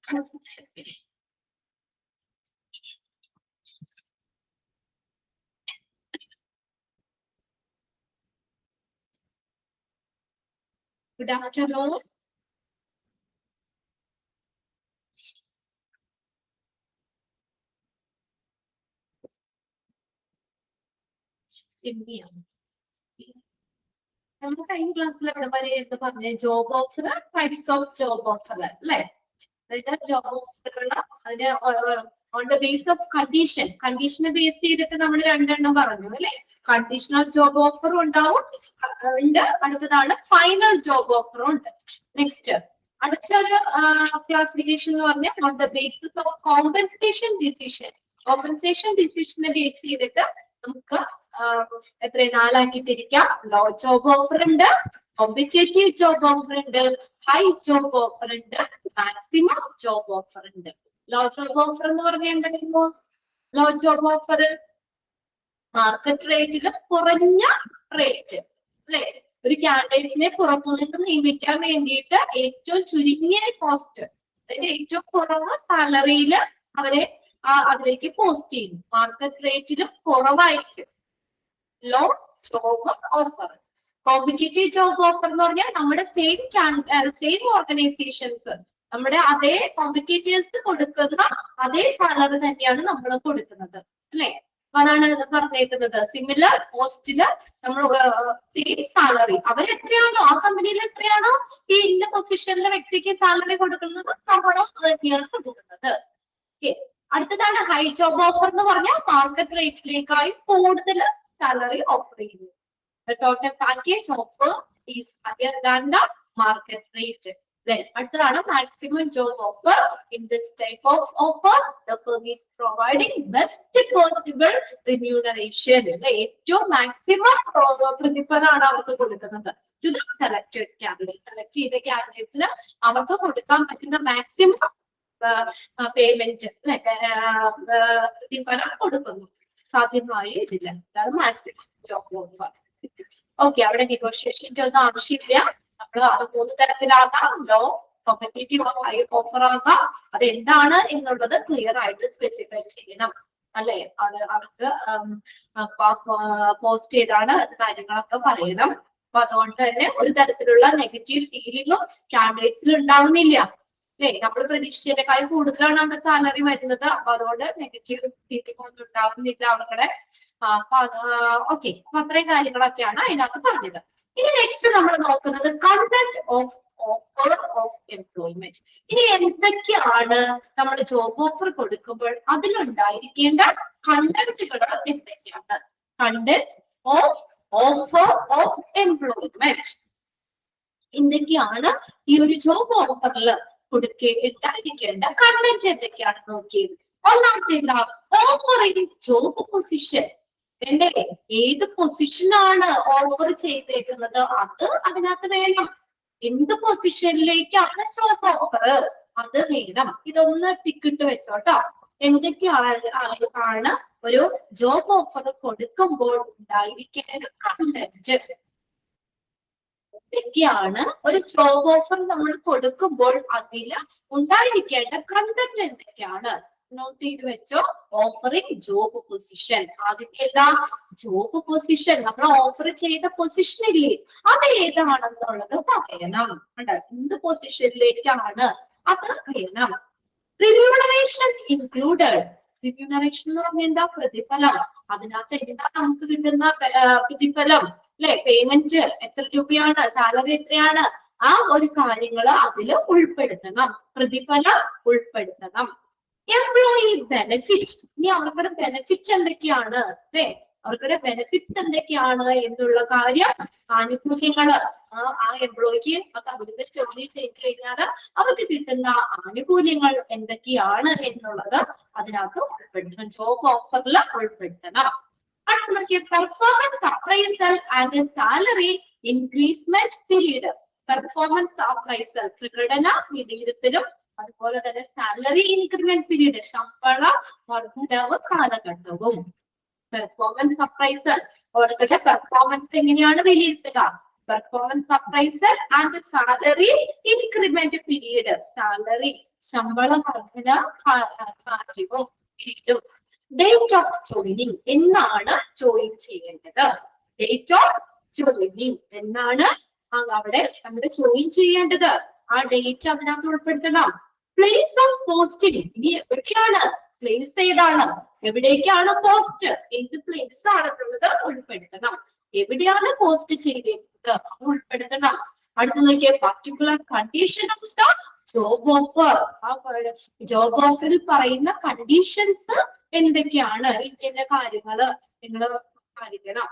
Good afternoon. നമ്മൾ കഴിഞ്ഞ ക്ലാസ്സിൽ എവിടെ വരെ എന്ന് പറഞ്ഞ job offer, types of job offer അല്ലെ? അതായത് ജോബ് ഓഫറുകൾ അതിന് ഓൺ ദ ബേസ് ഓഫ് കണ്ടീഷനെ ബേസ് ചെയ്തിട്ട് നമ്മൾ രണ്ടെണ്ണം പറഞ്ഞു അല്ലെ? കണ്ടീഷണൽ ജോബ് ഓഫർ ഉണ്ടാവും ഉണ്ട്, അടുത്തതാണ് ഫൈനൽ ജോബ് ഓഫറും ഉണ്ട്. നെക്സ്റ്റ് അടുത്തൊരു ക്ലാസിഫിക്കേഷൻ എന്ന് പറഞ്ഞാൽ on the basis of compensation ഡിസിഷനെ ബേസ് ചെയ്തിട്ട് നമുക്ക് എത്ര നാലാക്കി തിരിക്കാം. ലോ ജോബ് ഓഫർ ഉണ്ട്, കോമ്പറ്റേറ്റീവ് ജോബ് ഓഫർ ഉണ്ട്, ഹൈ ജോബ് ഓഫർ ഉണ്ട്, മാക്സിമം ജോബ് ഓഫർ ഉണ്ട്. ലോ ജോബ് ഓഫർ എന്ന് പറഞ്ഞാൽ എന്തായിരുന്നു? ലോ ജോബ് ഓഫർ മാർക്കറ്റ് റേറ്റില് കുറഞ്ഞ റേറ്റ് അല്ലെ? ഒരു കാൻഡിഡേറ്റ്സിനെ പുറത്തുനിന്ന് നിയമിക്കാൻ വേണ്ടിയിട്ട് ഏറ്റവും ചുരുങ്ങിയ കോസ്റ്റ്, അതായത് ഏറ്റവും കുറവ് സാലറിയിൽ അവരെ അതിലേക്ക് പോസ്റ്റ് ചെയ്യുന്നു. മാർക്കറ്റ് റേറ്റിലും കുറവായിരിക്കും low job offer. Competitive job offer എന്ന് പറഞ്ഞാൽ നമ്മുടെ സെയിം ഓർഗനൈസേഷൻസ് നമ്മുടെ അതേ കോമ്പറ്റേറ്റേഴ്സ് കൊടുക്കുന്ന അതേ സാലറി തന്നെയാണ് നമ്മൾ കൊടുക്കുന്നത് അല്ലെ? അതാണ് പറഞ്ഞേക്കുന്നത്. സിമിലർ പോസ്റ്റില് നമ്മൾ സെയിം സാലറി അവരെത്രയാണോ ആ കമ്പനിയിൽ എത്രയാണോ ഈ ഇന്ന പൊസിഷനിലെ വ്യക്തിക്ക് സാലറി കൊടുക്കുന്നത് നമ്മളും തന്നെയാണ് കൊടുക്കുന്നത്. അടുത്തതാണ് ഹൈ ജോബ് ഓഫർ എന്ന് പറഞ്ഞാൽ മാർക്കറ്റ് റേറ്റിലേക്കായി കൂടുതൽ സാലറി ഓഫർ ചെയ്യുന്നു. The total package offer is higher than the market rate. Then അടുത്തതാണ് maximum job offer. In this type of offer, the firm is providing best possible remuneration. ഏറ്റവും maximum പ്രതിഫലമാണ് അവർക്ക് കൊടുക്കുന്നത് to the selected candidates. Select ചെയ്ത കാൻഡിഡേറ്റ്സിന് അവർക്ക് കൊടുക്കാൻ പറ്റുന്ന maximum payment പ്രതിഫലം കൊടുക്കുന്നു സാധ്യമായ ഇതില്ല. അതാണ് മാക്സിമം ജോബ് ഓഫർ. ഓക്കെ, അവിടെ നെഗോഷിയേഷന്റെ ഒന്നും ആവശ്യമില്ല. നമ്മൾ അത് 3 തരത്തിലാകാം. ലോ, കോമ്പറ്റേറ്റീവ്, ഹൈ ഓഫർ ആകാം. അത് എന്താണ് എന്നുള്ളത് ക്ലിയർ ആയിട്ട് സ്പെസിഫൈ ചെയ്യണം അല്ലെ? അത് അവർക്ക് പോസ്റ്റ് ചെയ്താണ് കാര്യങ്ങളൊക്കെ പറയണം. അപ്പൊ അതുകൊണ്ട് തന്നെ ഒരു തരത്തിലുള്ള നെഗറ്റീവ് ഫീലിംഗും കാൻഡിഡേറ്റ്സിൽ ഉണ്ടാവുന്നില്ല അല്ലെ? നമ്മൾ പ്രതീക്ഷിച്ചതിനേക്കാൾ കൂടുതലാണ് നമ്മുടെ സാലറി വരുന്നത്. അപ്പൊ അതുകൊണ്ട് നെഗറ്റീവ് ഫീലിംഗ് ഒന്നും ഉണ്ടാവുന്നില്ല അവരുടെ. ഓക്കെ, അപ്പൊ അത്രയും കാര്യങ്ങളൊക്കെയാണ് അതിനകത്ത് പറഞ്ഞത്. ഇനി നെക്സ്റ്റ് നമ്മൾ നോക്കുന്നത് content of offer of employment. ഇനി എന്തൊക്കെയാണ് നമ്മൾ ജോബ് ഓഫർ കൊടുക്കുമ്പോൾ അതിലുണ്ടായിരിക്കേണ്ട കണ്ടന്റുകൾ എന്തൊക്കെയാണ്? Content of offer of employment എന്തൊക്കെയാണ് ഈ ഒരു ജോബ് ഓഫറിൽ ഉണ്ടായിരിക്കേണ്ട കണ്ടന്റ് എന്തൊക്കെയാണ് നോക്കിയത്. ഒന്നാമത്തേതാ ഓഫറിംഗ് ജോബ് പൊസിഷൻ. എന്റെ ഏത് പൊസിഷനാണ് ഓഫർ ചെയ്തേക്കുന്നത് അത് അതിനകത്ത് വേണം. എന്ത് പൊസിഷനിലേക്കാണ് ജോബ് ഓഫർ അത് വേണം. ഇതൊന്ന് ടിക്കിട്ട് വെച്ചോട്ടോ. എന്തൊക്കെയാണ് ഒരു ജോബ് ഓഫർ കൊടുക്കുമ്പോൾ ഉണ്ടായിരിക്കേണ്ട കണ്ടന്റ്? എന്തൊക്കെയാണ് ഒരു ജോബ് ഓഫർ നമ്മൾ കൊടുക്കുമ്പോൾ അതിൽ ഉണ്ടായിരിക്കേണ്ട കണ്ടന്റ് എന്തൊക്കെയാണ്? നോട്ട് ചെയ്ത് വെച്ചോ. Offering job position. ആദ്യത്തെ ഏതാ? Job position. നമ്മൾ ഓഫർ ചെയ്ത പൊസിഷൻ ഇല്ലേ അത് ഏതാണെന്നുള്ളത് പറയണം. എന്ത് പൊസിഷനിലേക്കാണ് അത് പറയണം. Remuneration included. റിമ്യൂണറേഷൻ എന്ന് പറഞ്ഞാൽ എന്താ? പ്രതിഫലം. അതിനകത്ത് എന്താ നമുക്ക് കിട്ടുന്ന പ്രതിഫലം അല്ലെ? പേയ്മെന്റ് എത്ര രൂപയാണ്, സാലറി എത്രയാണ്, ആ ഒരു കാര്യങ്ങൾ അതിൽ ഉൾപ്പെടുത്തണം. പ്രതിഫലം ഉൾപ്പെടുത്തണം. Employee benefit. ഇനി അവരുടെ ബെനിഫിറ്റ്സ് എന്തൊക്കെയാണ് അല്ലെ? അവരുടെ ബെനിഫിറ്റ്സ് എന്തൊക്കെയാണ് എന്നുള്ള കാര്യം, ആനുകൂല്യങ്ങള് ആ എംപ്ലോയിക്ക് ആ കമ്പനിയിൽ ജോലി ചെയ്ത് കഴിഞ്ഞാൽ അവർക്ക് കിട്ടുന്ന ആനുകൂല്യങ്ങൾ എന്തൊക്കെയാണ് എന്നുള്ളത് അതിനകത്ത് ഉൾപ്പെടുത്തണം. ജോബ് ഓഫറിൽ ഉൾപ്പെടുത്തണം. Performance appraisal and salary increment period. Performance appraisal പ്രകടന വിലയിരുത്തലും അതുപോലെ തന്നെ സാലറി ഇൻക്രിമെന്റ് പീരീഡ് ശമ്പള വർധനവ് കാലഘട്ടവും. പെർഫോമൻസ് അപ്രൈസൽ അവരുടെ പെർഫോമൻസ് എങ്ങനെയാണ് വിലയിരുത്തുക? performance appraisal and the salary increment period. Salary ശമ്പള വർധന കാര്യവും കിട്ടും. Date of joining എന്നാണ് ജോയിൻ ചെയ്യേണ്ടത്? Date of joining എന്നാണ് അവിടെ നമ്മൾ ജോയിൻ ചെയ്യേണ്ടത്? ആ ഡേറ്റ് അതിനകത്ത് ഉൾപ്പെടുത്തണം. Place of posting ഇനി എവിടെയാണ്? പ്ലേസ് ഏതാണ്? എവിടേക്കാണ് പോസ്റ്റ്? ഏത് പ്ലേസ് ആണെന്നുള്ളത് ഉൾപ്പെടുത്തണം. എവിടെയാണ് പോസ്റ്റ് ചെയ്തേക്കുന്നത് അത് ഉൾപ്പെടുത്തണം. അടുത്ത് നോക്കിയേ, particular condition of the job offer. ആ ജോബ് ഓഫറിൽ പറയുന്ന കണ്ടീഷൻസ് എന്തൊക്കെയാണ്? ഇന്ന കാര്യങ്ങള് നിങ്ങൾ പാലിക്കണം.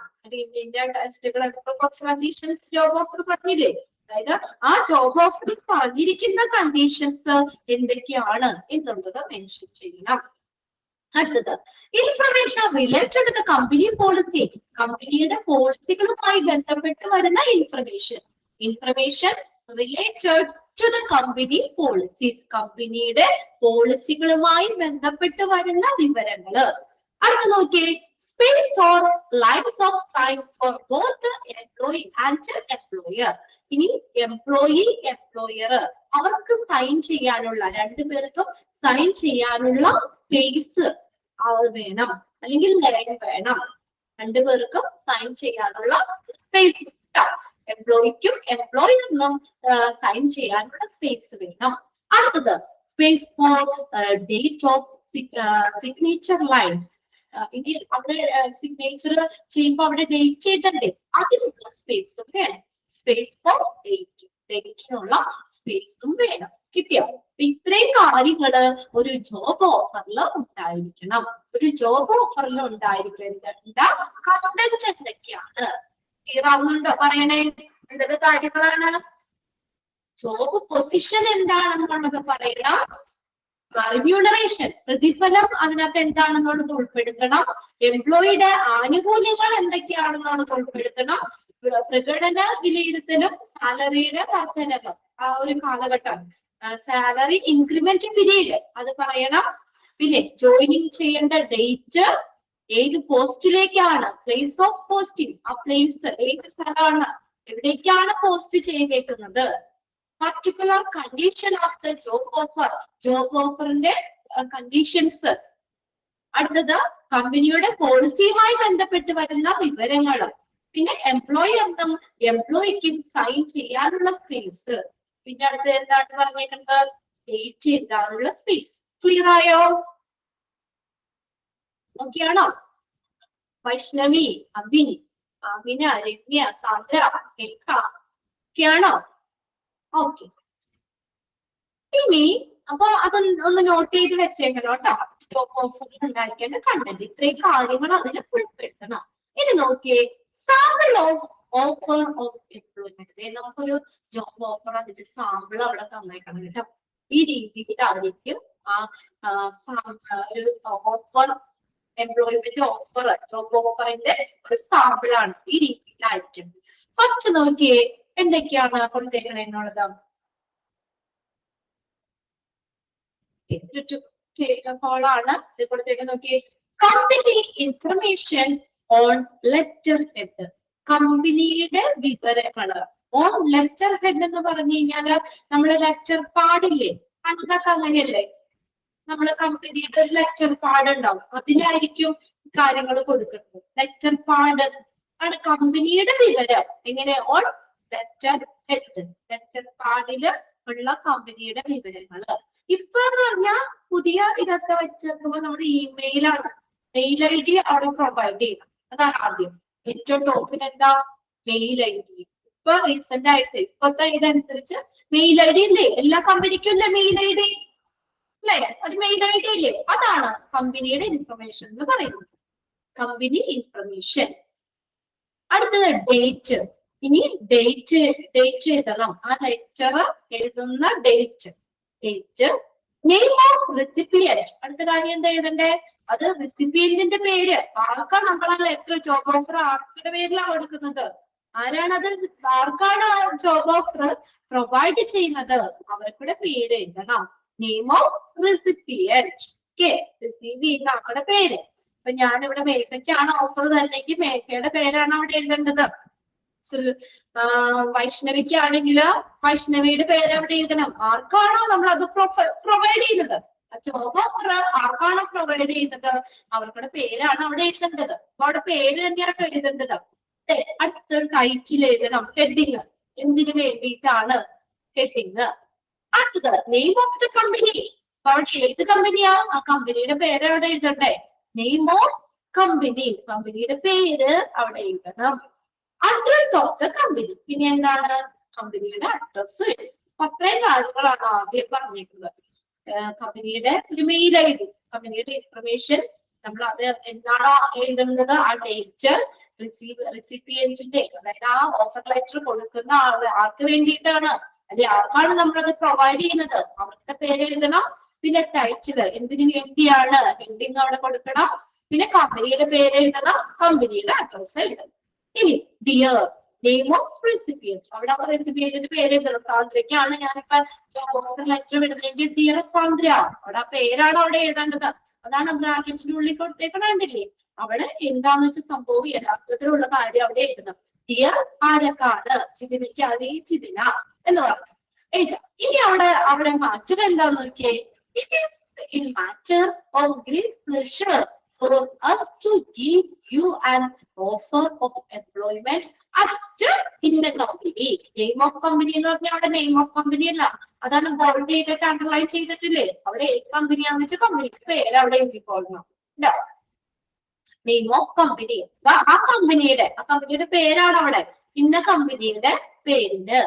ഇന്ന ടെസ്റ്റുകൾ കുറച്ച് കണ്ടീഷൻസ് ജോബ് ഓഫർ പറഞ്ഞില്ലേ? അതായത് ആ ജോബ് ഓഫറിൽ പറഞ്ഞിരിക്കുന്ന കണ്ടീഷൻസ് എന്തൊക്കെയാണ് എന്നുള്ളത് മെൻഷൻ ചെയ്യണം. അടുത്തത് information related to company policy. കമ്പനിയുടെ പോളിസികളുമായി ബന്ധപ്പെട്ട് വരുന്ന information. Information related to the company policies. കമ്പനിയുടെ പോളിസികളുമായി ബന്ധപ്പെട്ട് വരുന്ന വിവരങ്ങള്. അടുത്ത നോക്കിയേ, space or lines of sign for both employee and employer. ഇനി എംപ്ലോയി എംപ്ലോയർ അവർക്ക് സൈൻ ചെയ്യാനുള്ള, രണ്ടുപേർക്കും സൈൻ ചെയ്യാനുള്ള സ്പേസ് വേണം, അല്ലെങ്കിൽ ലൈൻ വേണം. രണ്ടുപേർക്കും സൈൻ ചെയ്യാനുള്ള സ്പേസ്. എംപ്ലോയിക്കും എംപ്ലോയറിനും സൈൻ ചെയ്യാനുള്ള സ്പേസ് വേണം. അടുത്തത് space four date of signature lines. ഇനി അവിടെ സിഗ്നേച്ചർ ചെയ്യുമ്പോൾ അവിടെ ഡേറ്റ് ചെയ്തണ്ടേ, അതിനുള്ള സ്പേസും വേണം. സ്പേസ് ഫോർ ഡേറ്റിനുള്ള സ്പേസും വേണം. കിട്ടിയോ? ഇത്രയും കാര്യങ്ങള് ഒരു ജോബ് ഓഫറിൽ ഉണ്ടായിരിക്കണം. ഒരു ജോബ് ഓഫറിൽ ഉണ്ടായിരിക്കേണ്ട കണ്ടന്റ് എന്തൊക്കെയാണ്? ക്ലിയർ ആവുന്നുണ്ടോ? പറയണേ, എന്തൊക്കെ കാര്യങ്ങളാണ്? ജോബ് പൊസിഷൻ എന്താണെന്നുള്ളത് പറയണം. റിമ്യൂണറേഷൻ പ്രതിഫലം അതിനകത്ത് എന്താണെന്നുള്ളത് ഉൾപ്പെടുത്തണം. എംപ്ലോയിയുടെ ആനുകൂല്യങ്ങൾ എന്തൊക്കെയാണെന്നുള്ളത് ഉൾപ്പെടുത്തണം. പ്രകടന വിലയിരുത്തലും സാലറിയുടെ വർധനവ് ആ ഒരു കാലഘട്ടം, സാലറി ഇൻക്രിമെന്റ് പീരീഡ് അത് പറയണം. പിന്നെ ജോയിനിങ് ചെയ്യേണ്ട ഡേറ്റ്, ഏത് പോസ്റ്റിലേക്കാണ്, പ്ലേസ് ഓഫ് പോസ്റ്റിംഗ്, ആ പ്ലേസ് ഏത് സ്ഥലമാണ്, എവിടേക്കാണ് പോസ്റ്റ് ചെയ്തേക്കുന്നത്. Particular condition of the job offer, job ഓഫറിന്റെ കണ്ടീഷൻസ്. അടുത്തത് കമ്പനിയുടെ പോളിസിയുമായി ബന്ധപ്പെട്ട് വരുന്ന വിവരങ്ങൾ. പിന്നെ എംപ്ലോയറിനും എംപ്ലോയിക്കും സൈൻ ചെയ്യാനുള്ള സ്പേസ്. പിന്നെ അടുത്ത് എന്താണ് പറഞ്ഞേക്കുന്നത്? ഡേറ്റ് ചെയ്യാനുള്ള സ്പേസ്. ക്ലിയർ ആയോ? ഓക്കെയാണോ? വൈഷ്ണവി, അബിൻ, അമിന, രമ്യ, സാന്ദ്ര, ഒക്കെയാണോ? ഓക്കെ. ഇനി അപ്പൊ അത് ഒന്ന് നോട്ട് ചെയ്ത് വെച്ചേക്കണം കേട്ടോ. ജോബ് ഓഫറിൽ ഉണ്ടായിരിക്കേണ്ട കണ്ടന്റ് ഇത്രയും കാര്യങ്ങൾ അതിൽ ഉൾപ്പെടുത്തണം. ഇനി നോക്കിയേ, sample of offer of employment. നമുക്കൊരു ജോബ് ഓഫർ അതിന്റെ സാമ്പിൾ അവിടെ തന്നേക്കണം കേട്ടോ. ഈ രീതിയിലായിരിക്കും ആ ഒരു ഓഫർ, എംപ്ലോയ്മെന്റ് ഓഫർ, ജോബ് ഓഫറിന്റെ ഒരു സാമ്പിൾ ആണ്. ഈ രീതിയിലായിരിക്കും. ഫസ്റ്റ് നോക്കിയേ, എന്തൊക്കെയാണ് കൊടുത്തേക്കണേ എന്നുള്ളത്. കോളാണ് ഇത് കൊടുത്തേക്ക്. നോക്കിയേ, company information on letter head. കമ്പനിയുടെ വിവരങ്ങള് ഓൺ ലെറ്റർ ഹെഡ് എന്ന് പറഞ്ഞു കഴിഞ്ഞാല് നമ്മള് ലെറ്റർ പാടില്ലേ, പണ്ടൊക്കെ അങ്ങനെയല്ലേ, നമ്മള് കമ്പനിയുടെ ഒരു ലെറ്റർ പാഡ് ഉണ്ടാവും, അതിലായിരിക്കും കാര്യങ്ങൾ കൊടുക്കുന്നത്. ലെറ്റർ പാഡ് ആണ് കമ്പനിയുടെ വിവരം. എങ്ങനെ? ഓൺ ലെറ്റർ ഹെഡ്, ലെറ്റർ പാഡില് ഉള്ള കമ്പനിയുടെ വിവരങ്ങള്. ഇപ്പൊ എന്ന് പറഞ്ഞാൽ പുതിയ ഇതൊക്കെ വെച്ചേക്കുമ്പോൾ നമ്മുടെ ഇമെയിലാണ്, മെയിൽ ഐ ഡി അവിടെ പ്രൊവൈഡ് ചെയ്യണം. അതാണ് ആദ്യം. ഏറ്റവും ടോപ്പിൽ എന്താ? Mail I D. ഇപ്പൊ റീസെന്റ് ആയിട്ട് ഇപ്പത്തെ ഇതനുസരിച്ച് മെയിൽ ഐ ഡി ഇല്ലേ? എല്ലാ കമ്പനിക്കും ഇല്ലേ മെയിൽ ഐ ഡി? അല്ലേ? ഒരു മെയിൽ ഐ ഡി ഇല്ലേ? അതാണ് കമ്പനിയുടെ ഇൻഫർമേഷൻ എന്ന് പറയുന്നത്. Company information. അടുത്തത് ഡേറ്റ്. ഇനി ഡേറ്റ് എഴുതണം. ആ ലെറ്റർ എഴുതുന്ന ഡേറ്റ്. Name of recipient. അടുത്ത കാര്യം എന്താ എഴുതണ്ടേ? അത് റെസിപ്പിയന്റിന്റെ പേര്. ആർക്കാ നമ്മൾ ആ ലെറ്റർ, ജോബ് ഓഫർ ആർക്കുടെ പേരിലാണ് കൊടുക്കുന്നത്? ആരാണത്? ആർക്കാണ് ജോബ് ഓഫർ പ്രൊവൈഡ് ചെയ്യുന്നത്? അവർക്കുടെ പേര് എഴുതണം. Name of recipient. Okay, receive ചെയ്യുന്ന ആളുടെ പേര്. അപ്പൊ ഞാനിവിടെ മേഘയ്ക്കാണ് ഓഫർ തന്നെങ്കിൽ മേഘയുടെ പേരാണ് അവിടെ എഴുതേണ്ടത്. വൈഷ്ണവിക്കാണെങ്കിൽ വൈഷ്ണവിയുടെ പേര് അവിടെ എഴുതണം. ആർക്കാണോ നമ്മൾ അത് പ്രൊവൈഡ് ചെയ്യുന്നത്, ജോബ് ഓഫർ ആർക്കാണോ പ്രൊവൈഡ് ചെയ്യുന്നത് അവരുടെ പേരാണ് അവിടെ എഴുതേണ്ടത്. അപ്പൊ അവിടെ പേര് തന്നെയാണ് എഴുതേണ്ടത്. അടുത്ത ടൈറ്റിൽ എഴുതണം, ഹെഡിങ്, എന്തിനു വേണ്ടിയിട്ടാണ് ഹെഡിങ്. അടുത്തത് നെയിം ഓഫ് ദ കമ്പനി. അവിടെ ഏത് കമ്പനിയാ, ആ കമ്പനിയുടെ പേര് അവിടെ എഴുതണ്ടേ. നെയിം ഓഫ് കമ്പനി, കമ്പനിയുടെ പേര് അവിടെ എഴുതണം. അഡ്രസ് ഓഫ് ദ കമ്പനി, പിന്നെ എന്താണ് കമ്പനിയുടെ അഡ്രസ്. അത്രയും കാര്യങ്ങളാണ് ആദ്യം പറഞ്ഞിരിക്കുന്നത്. കമ്പനിയുടെ ഒരു മെയിൽ ഐ ഡി, കമ്പനിയുടെ ഇൻഫർമേഷൻ, നമ്മൾ അത് എന്താണോ എഴുതുന്നത് ആ ഡേറ്റ്, റെസിപ്പിയന്റിന്റെ അതായത് ആ ഓഫർ ലെറ്റർ കൊടുക്കുന്ന ആർക്ക് വേണ്ടിയിട്ടാണ് അല്ലെ ആർക്കാണ് നമ്മളത് പ്രൊവൈഡ് ചെയ്യുന്നത് അവരുടെ പേര് എഴുതണം. പിന്നെ ടൈറ്റിൽ, എന്തിനു വേണ്ടിയാണ്, ഹെഡിങ് അവിടെ കൊടുക്കണം. പിന്നെ കമ്പനിയുടെ പേര് എഴുതണം, കമ്പനിയുടെ അഡ്രസ് എഴുതണം. ഇനി ഡിയർ, നെയിം ഓഫ് റെസിപ്പിയന്റ്, അവിടെ റെസിപ്പിയന്റിന്റെ പേര് എഴുതണം. സാന്ദ്രയ്ക്കാണ് ഞാനിപ്പോ ജോബ് ഓഫർ ലെറ്റർ എഴുതണമെങ്കിൽ ഡിയർ സാന്ദ്ര, അവിടെ ആ പേരാണ് അവിടെ എഴുതേണ്ടത്. അതാണ് ബ്രാക്കറ്റിന്റെ ഉള്ളിൽ കൊടുത്തേക്കണേ. അവിടെ എന്താന്ന് വെച്ചാൽ സംഭവം യഥാർത്ഥത്തിലുള്ള കാര്യം അവിടെ എഴുതണം. ഡിയർ ആരൊക്കാണ്, ചിതിനയ്ക്കാണ് ചിതിന എന്ന് പറഞ്ഞു എഴുതാം. ഇനി അവിടെ മാറ്റർ എന്താന്ന് നോക്കിയേ. It is a matter of great pleasure for us to give you an offer of employment at in the company. Name of company എന്ന് പറഞ്ഞാൽ അവിടെ നെയിം ഓഫ് കമ്പനി അല്ല, അതാണ് ബോൾഡ് ചെയ്തിട്ട് അണ്ടർലൈൻ ചെയ്തിട്ടില്ലേ. അവിടെ ഏത് കമ്പനിയാന്ന് വെച്ചാൽ കമ്പനിയുടെ പേര് അവിടെ എഴുതിക്കൊള്ളണം. നെയിം ഓഫ് കമ്പനി, ആ കമ്പനിയുടെ പേരാണ് അവിടെ. ഇന്ന കമ്പനിയുടെ പേരില്,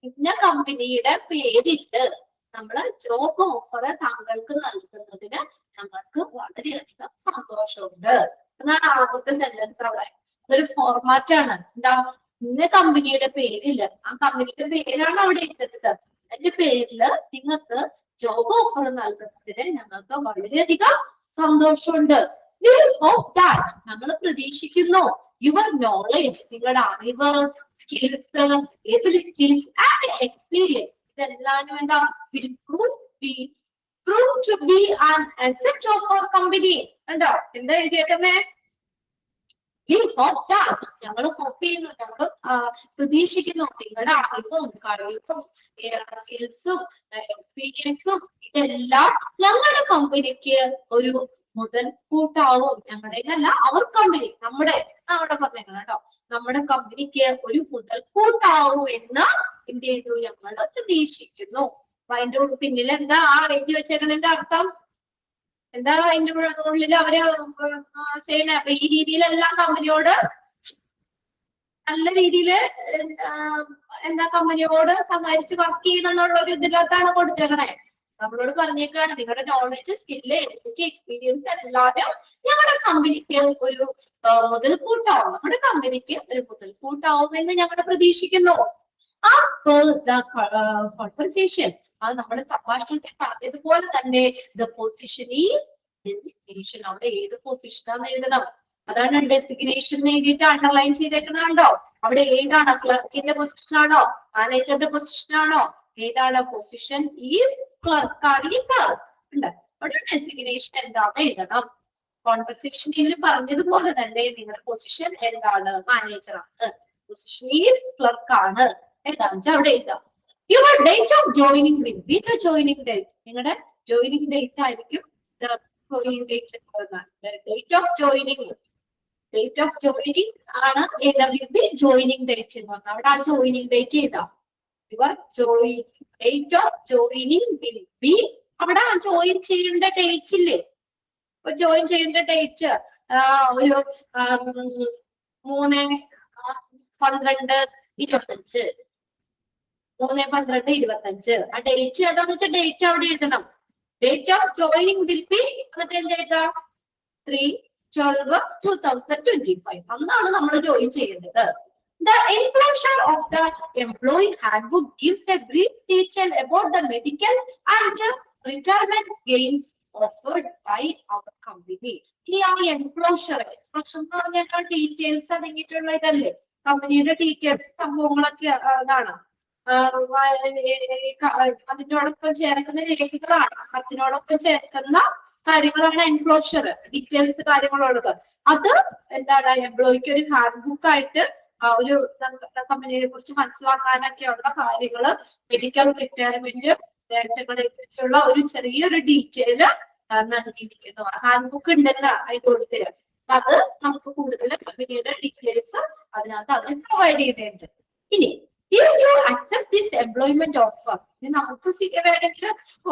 ഇന്ന കമ്പനിയുടെ പേരിട്ട് നമ്മള് ജോബ് ഓഫർ താങ്കൾക്ക് നൽകുന്നതിന് ഞങ്ങൾക്ക് വളരെയധികം സന്തോഷമുണ്ട് എന്നാണ് ആദ്യത്തെ സെന്റൻസ്. അവിടെ അതൊരു ഫോർമാറ്റ് ആണ്. എന്താ, ഇന്ന കമ്പനിയുടെ പേരില്, ആ കമ്പനിയുടെ പേരാണ് അവിടെ ഇട്ടത്. അതിന്റെ പേരില് നിങ്ങൾക്ക് ജോബ് ഓഫർ നൽകുന്നതിന് ഞങ്ങൾക്ക് വളരെയധികം സന്തോഷമുണ്ട്. We hope that, നമ്മൾ പ്രതീക്ഷിക്കുന്നു, യുവർ നോളേജ്, നിങ്ങളുടെ അറിവ്, സ്കിൽസ്, എബിലിറ്റീസ് ആൻഡ് എക്സ്പീരിയൻസ് ഇതെല്ലാനും എന്താ will prove to be an asset of our company. കണ്ടോ എന്താ എഴുതിയേക്കുന്നേ. We hope that, ഞങ്ങൾ ഹോപ്പ് ചെയ്യുന്നു, ഞങ്ങൾ പ്രതീക്ഷിക്കുന്നു നിങ്ങളുടെ അറിവും കഴിവും സ്കിൽസും എക്സ്പീരിയൻസും ഇതെല്ലാം ഞങ്ങളുടെ കമ്പനിക്ക് ഒരു മുതൽക്കൂട്ടാവും. ഞങ്ങളുടെ അല്ല, അവർ കമ്പനി, നമ്മുടെ പറഞ്ഞേക്കണം കേട്ടോ, നമ്മുടെ കമ്പനിക്ക് ഒരു മുതൽക്കൂട്ടാവും എന്ന് എന്ത് ചെയ്തു ഞങ്ങൾ പ്രതീക്ഷിക്കുന്നു. അപ്പൊ അതിന്റെ പിന്നിൽ എന്താ ആ എഴുതി വെച്ചേക്കണതിന്റെ അർത്ഥം എന്താ, അതിന്റെ ഉള്ളിൽ അവര് ചെയ്യണേ. അപ്പൊ ഈ രീതിയിലെല്ലാം കമ്പനിയോട് നല്ല രീതിയിൽ എന്താ കമ്പനിയോട് സഹകരിച്ച് വർക്ക് ചെയ്യണം എന്നുള്ള ഒരു ഇതിനകത്താണ് കൊടുത്തേക്കണേ. നമ്മളോട് പറഞ്ഞേക്കാണ് നിങ്ങളുടെ നോളജ്, സ്കില്ല്, എബിലിറ്റി, എക്സ്പീരിയൻസ് എല്ലാവരും ഞങ്ങളുടെ കമ്പനിക്ക് ഒരു മുതൽക്കൂട്ടാവും, നമ്മുടെ കമ്പനിക്ക് ഒരു മുതൽക്കൂട്ടാവും എന്ന് ഞങ്ങൾ പ്രതീക്ഷിക്കുന്നു. As per the conversation, അത് നമ്മുടെ സംഭാഷണത്തിൽ പറഞ്ഞതുപോലെ തന്നെ the position is designation. അവിടെ ഏത് പൊസിഷനാണ് എഴുതണം, അതാണ് ഡെസിഗ്നേഷൻ എഴുതിയിട്ട് അണ്ടർലൈൻ ചെയ്തേക്കണോ. അവിടെ ഏതാണ്, ക്ലർക്കിന്റെ പൊസിഷൻ ആണോ, മാനേജറിന്റെ പൊസിഷൻ ആണോ, ഏതാണ് പൊസിഷൻ? ഈസ് ക്ലർക്ക് ആണ്, ഈ ക്ലർക്ക് ഉണ്ട്. അവിടെ ഡെസിഗ്നേഷൻ എന്താന്ന് എഴുതണം. കോൺവെർസേഷനിൽ പറഞ്ഞതുപോലെ തന്നെ നിങ്ങളുടെ പൊസിഷൻ എന്താണ്, മാനേജർ ആണ്. പൊസിഷൻ ഈസ് ക്ലർക്ക് ആണ് എന്താണെന്ന് വെച്ചാൽ അവിടെ എഴുതാം. Your date of joining will be the joining date. നിങ്ങളുടെ ജോയിനിങ് ഡേറ്റ് ആയിരിക്കും ജോയിനിങ് ഡേറ്റ് എന്ന് പറഞ്ഞാൽ. ഡേറ്റ് ഓഫ് ജോയിനിങ് ആണ് ഏതാ, വിൽ ബി ജോയിനിങ് ഡേറ്റ് എന്ന് പറഞ്ഞാൽ അവിടെ ആ ജോയിനിങ് ഡേറ്റ് എഴുതാം. Your date of joining will be, അവിടെ ആ ജോയിൻ ചെയ്യേണ്ട ഡേറ്റ് ഇല്ലേ, അപ്പൊ ജോയിൻ ചെയ്യേണ്ട ഡേറ്റ് ഒരു 3/12/25, 3/12/25. ആ ഡേറ്റ് ഏതാന്ന് വെച്ചാൽ ഡേറ്റ് അവിടെ എഴുതണം. Date of joining will be എന്നിട്ട് എന്ത് എഴുതാം, 3/12/2025 അന്നാണ് നമ്മൾ ജോയിൻ ചെയ്യേണ്ടത്. The enclosure of the employee handbook gives a brief detail about the medical and retirement gains offered by our company. ഈ ആ എൻക്ലോഷർ എന്ന് പറഞ്ഞാൽ ഡീറ്റെയിൽസ് അടങ്ങിയിട്ടുള്ള ഇതല്ലേ, കമ്പനിയുടെ ഡീറ്റെയിൽസ് സംഭവങ്ങളൊക്കെ അതാണ്. അതിനോടൊപ്പം ചേർക്കുന്ന രേഖകളാണ്, കത്തിനോടൊപ്പം ചേർക്കുന്ന കാര്യങ്ങളാണ് എൻക്ലോഷർ, ഡീറ്റെയിൽസ് കാര്യങ്ങളുള്ളത്. അത് എന്താണ്, എംപ്ലോയിക്ക് ഒരു ഹാൻഡ് ബുക്ക് ആയിട്ട് ഒരു കമ്പനിയെ കുറിച്ച് മനസ്സിലാക്കാനൊക്കെയുള്ള കാര്യങ്ങള്, മെഡിക്കൽ റിക്വയർമെന്റ് നേട്ടങ്ങളെ കുറിച്ചുള്ള ഒരു ചെറിയൊരു ഡീറ്റെയിൽ നൽകിയിരിക്കുന്നു. ഹാൻഡ് ബുക്ക് ഉണ്ടല്ലോ അതിന്റെ കൂട്ടത്തില്. അത് നമുക്ക് കൂടുതൽ കമ്പനിയുടെ ഡീറ്റെയിൽസ് അതിനകത്ത് അവർ പ്രൊവൈഡ് ചെയ്തിട്ടുണ്ട്. ഇനി if you accept this employment offer, നമുക്ക് വേണമെങ്കിൽ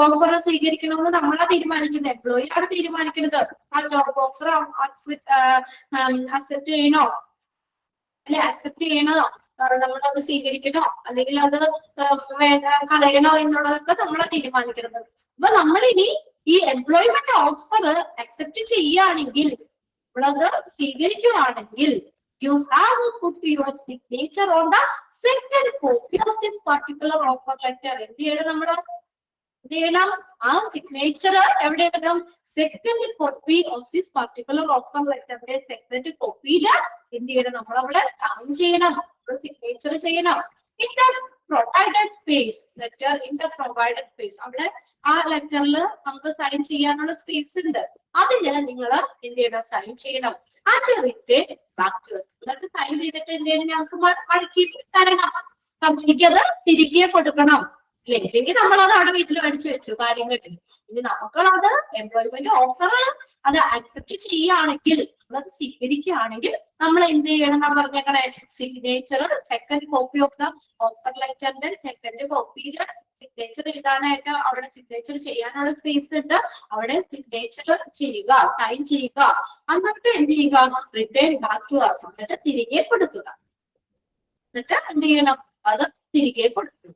ഓഫർ സ്വീകരിക്കണമെന്ന് നമ്മളാ തീരുമാനിക്കുന്നത്, എംപ്ലോയി ആണ് തീരുമാനിക്കുന്നത്. ആ ജോബ് ഓഫർ അക്സെപ്റ്റ് ചെയ്യണോ അല്ലെ അക്സെപ്റ്റ് ചെയ്യണോ, നമ്മളത് സ്വീകരിക്കണോ അല്ലെങ്കിൽ അത് കളയണോ എന്നുള്ളതൊക്കെ നമ്മളാ തീരുമാനിക്കുന്നത്. അപ്പൊ നമ്മളിനി ഈ എംപ്ലോയ്മെന്റ് ഓഫർ അക്സെപ്റ്റ് ചെയ്യുകയാണെങ്കിൽ, നമ്മളത് സ്വീകരിക്കുകയാണെങ്കിൽ, you have to put your signature on the second copy of this particular offer letter. എന്ത് ചെയ്യണം നമ്മൾ? എന്ത് ചെയ്യണം? ആ സിഗ്നേച്ചർ എവിടെ ഇടണം? Second copy of this particular offer ലെറ്ററിന്റെ സെക്കൻഡ് കോപ്പിയില് എന്ത് ചെയ്യണം? നമ്മൾ അവിടെ സൈൻ ചെയ്യണം, സിഗ്നേച്ചർ ചെയ്യണം. In the provided space, letter in the provided space, അവിടെ ആ ലെറ്ററിൽ നമുക്ക് സൈൻ ചെയ്യാനുള്ള സ്പേസ് ഉണ്ട്. അതില് നിങ്ങൾ എന്ത് ചെയ്യണം? സൈൻ ചെയ്യണം. എന്നിട്ട് സൈൻ ചെയ്തിട്ട് എന്ത് ചെയ്യണം? ഞങ്ങൾക്ക് മടക്കി തരണം, കമ്പനിക്ക് അത് തിരികെ കൊടുക്കണം. ഇല്ലെങ്കിൽ നമ്മളത് അവിടെ വീട്ടിൽ അടിച്ചു വെച്ചു, കാര്യം കേട്ടില്ല. ഇനി നമുക്കത് എംപ്ലോയ്മെന്റ് ഓഫർ അത് അക്സെപ്റ്റ് ചെയ്യുകയാണെങ്കിൽ, അത് സ്വീകരിക്കുകയാണെങ്കിൽ നമ്മൾ എന്ത് ചെയ്യണം? നമ്മൾ പറഞ്ഞേക്കണേ signature, second copy of the offer ലെറ്ററിന്റെ സെക്കൻഡ് കോപ്പിയിൽ സിഗ്നേച്ചർ എഴുതാനായിട്ട് അവിടെ സിഗ്നേച്ചർ ചെയ്യാനുള്ള സ്പേസ് ഉണ്ട്. അവിടെ സിഗ്നേച്ചർ ചെയ്യുക, സൈൻ ചെയ്യുക. എന്നിട്ട് എന്ത് ചെയ്യുക? റിട്ടേൺ ബാക്ക് ടു അസ്, എന്നിട്ട് തിരികെ കൊടുക്കുക. എന്നിട്ട് എന്ത് ചെയ്യണം? അത് തിരികെ കൊടുക്കുക.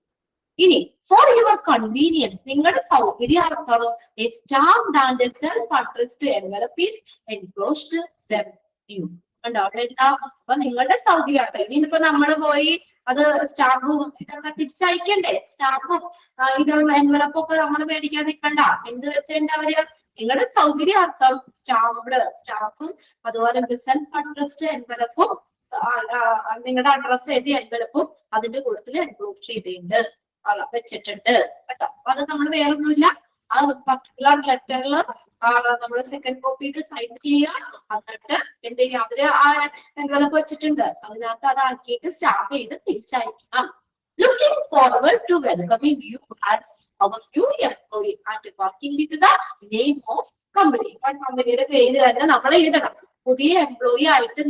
ഇനി ഫോർ യുവർ കൺവീനിയൻസ്, നിങ്ങളുടെ സൗകര്യാർത്ഥം a stamped and self-addressed envelope is enclosed them you. കണ്ടോ അവിടെ എന്താ? അപ്പൊ നിങ്ങളുടെ സൗകര്യാർത്ഥം. ഇനിയിപ്പോ നമ്മൾ പോയി അത് സ്റ്റാമ്പും ഇതൊക്കെ തിരിച്ചയക്കണ്ടേ? സ്റ്റാമ്പും ഇതുള്ള എൻവലപ്പും ഒക്കെ നമ്മൾ മേടിക്കാൻ നിൽക്കണ്ട. എന്ത് വെച്ചിട്ടുണ്ട് അവര്? നിങ്ങളുടെ സൗകര്യാർത്ഥം സ്റ്റാമ്പും അതുപോലെ സെൽഫ് അഡ്രസ്ഡ് എൻവലപ്പും നിങ്ങളുടെ അഡ്രസ് എഴുതിയ എൻവലപ്പും അതിന്റെ കൂട്ടത്തിൽ എൻക്ലോസ് ചെയ്തിട്ടുണ്ട്, വെച്ചിട്ടുണ്ട് കേട്ടോ. അപ്പൊ അത് നമ്മൾ വേറൊന്നുമില്ല, ആ പർട്ടിക്കുലർ ലെറ്ററിൽ നമ്മൾ സെക്കൻഡ് കോപ്പിയിട്ട് സൈൻ ചെയ്യുക. എന്നിട്ട് എന്ത് ചെയ്യുക? അവര് ആ എൻവലപ്പ് വെച്ചിട്ടുണ്ട്, അതിനകത്ത് അതാക്കിയിട്ട് സ്റ്റാമ്പ് ചെയ്ത് തിരിച്ചയക്കണം. Looking forward to welcoming you as our new employee and working with the name of company. കമ്പനിയുടെ പേര് തന്നെ നമ്മൾ എഴുതണം. പുതിയ എംപ്ലോയി ആയിട്ട്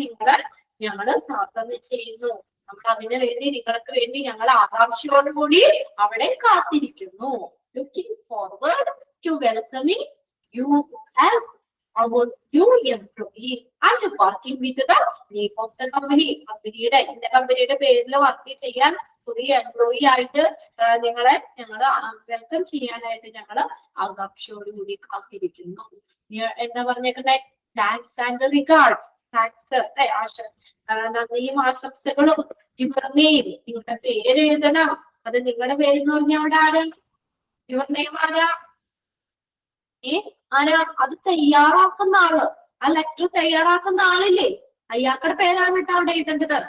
ഞങ്ങള് സ്വാഗതം ചെയ്യുന്നു, നമ്മൾ അതിനു വേണ്ടി നിങ്ങൾക്ക് വേണ്ടി ഞങ്ങൾ ആകാംക്ഷയോടുകൂടി അവിടെ കാത്തിരിക്കുന്നു. Looking forward to welcoming you as our new employee and working with the name of the company. കമ്പനിയുടെ പേരിൽ വർക്ക് ചെയ്യാൻ പുതിയ എംപ്ലോയി ആയിട്ട് ഞങ്ങൾ വെൽക്കം ചെയ്യാനായിട്ട് ഞങ്ങൾ ആകാംക്ഷയോടുകൂടി കാത്തിരിക്കുന്നു. എന്താ പറഞ്ഞേക്കണ്ടേ? Thanks and regards. താങ്ക്സ്, നന്ദിയും ആശംസകളും. യുവർ നെയിം, നിങ്ങളുടെ പേര് എഴുതണം. അത് നിങ്ങളുടെ പേര് എന്ന് പറഞ്ഞാൽ അവിടെ ആരാ? യുവർ നെയിം ആരാ? ആരാ? അത് തയ്യാറാക്കുന്ന ആള്, ആ ലെറ്റർ തയ്യാറാക്കുന്ന ആളില്ലേ, അയാളുടെ പേരാണ് കേട്ടോ അവിടെ എഴുതേണ്ടത്.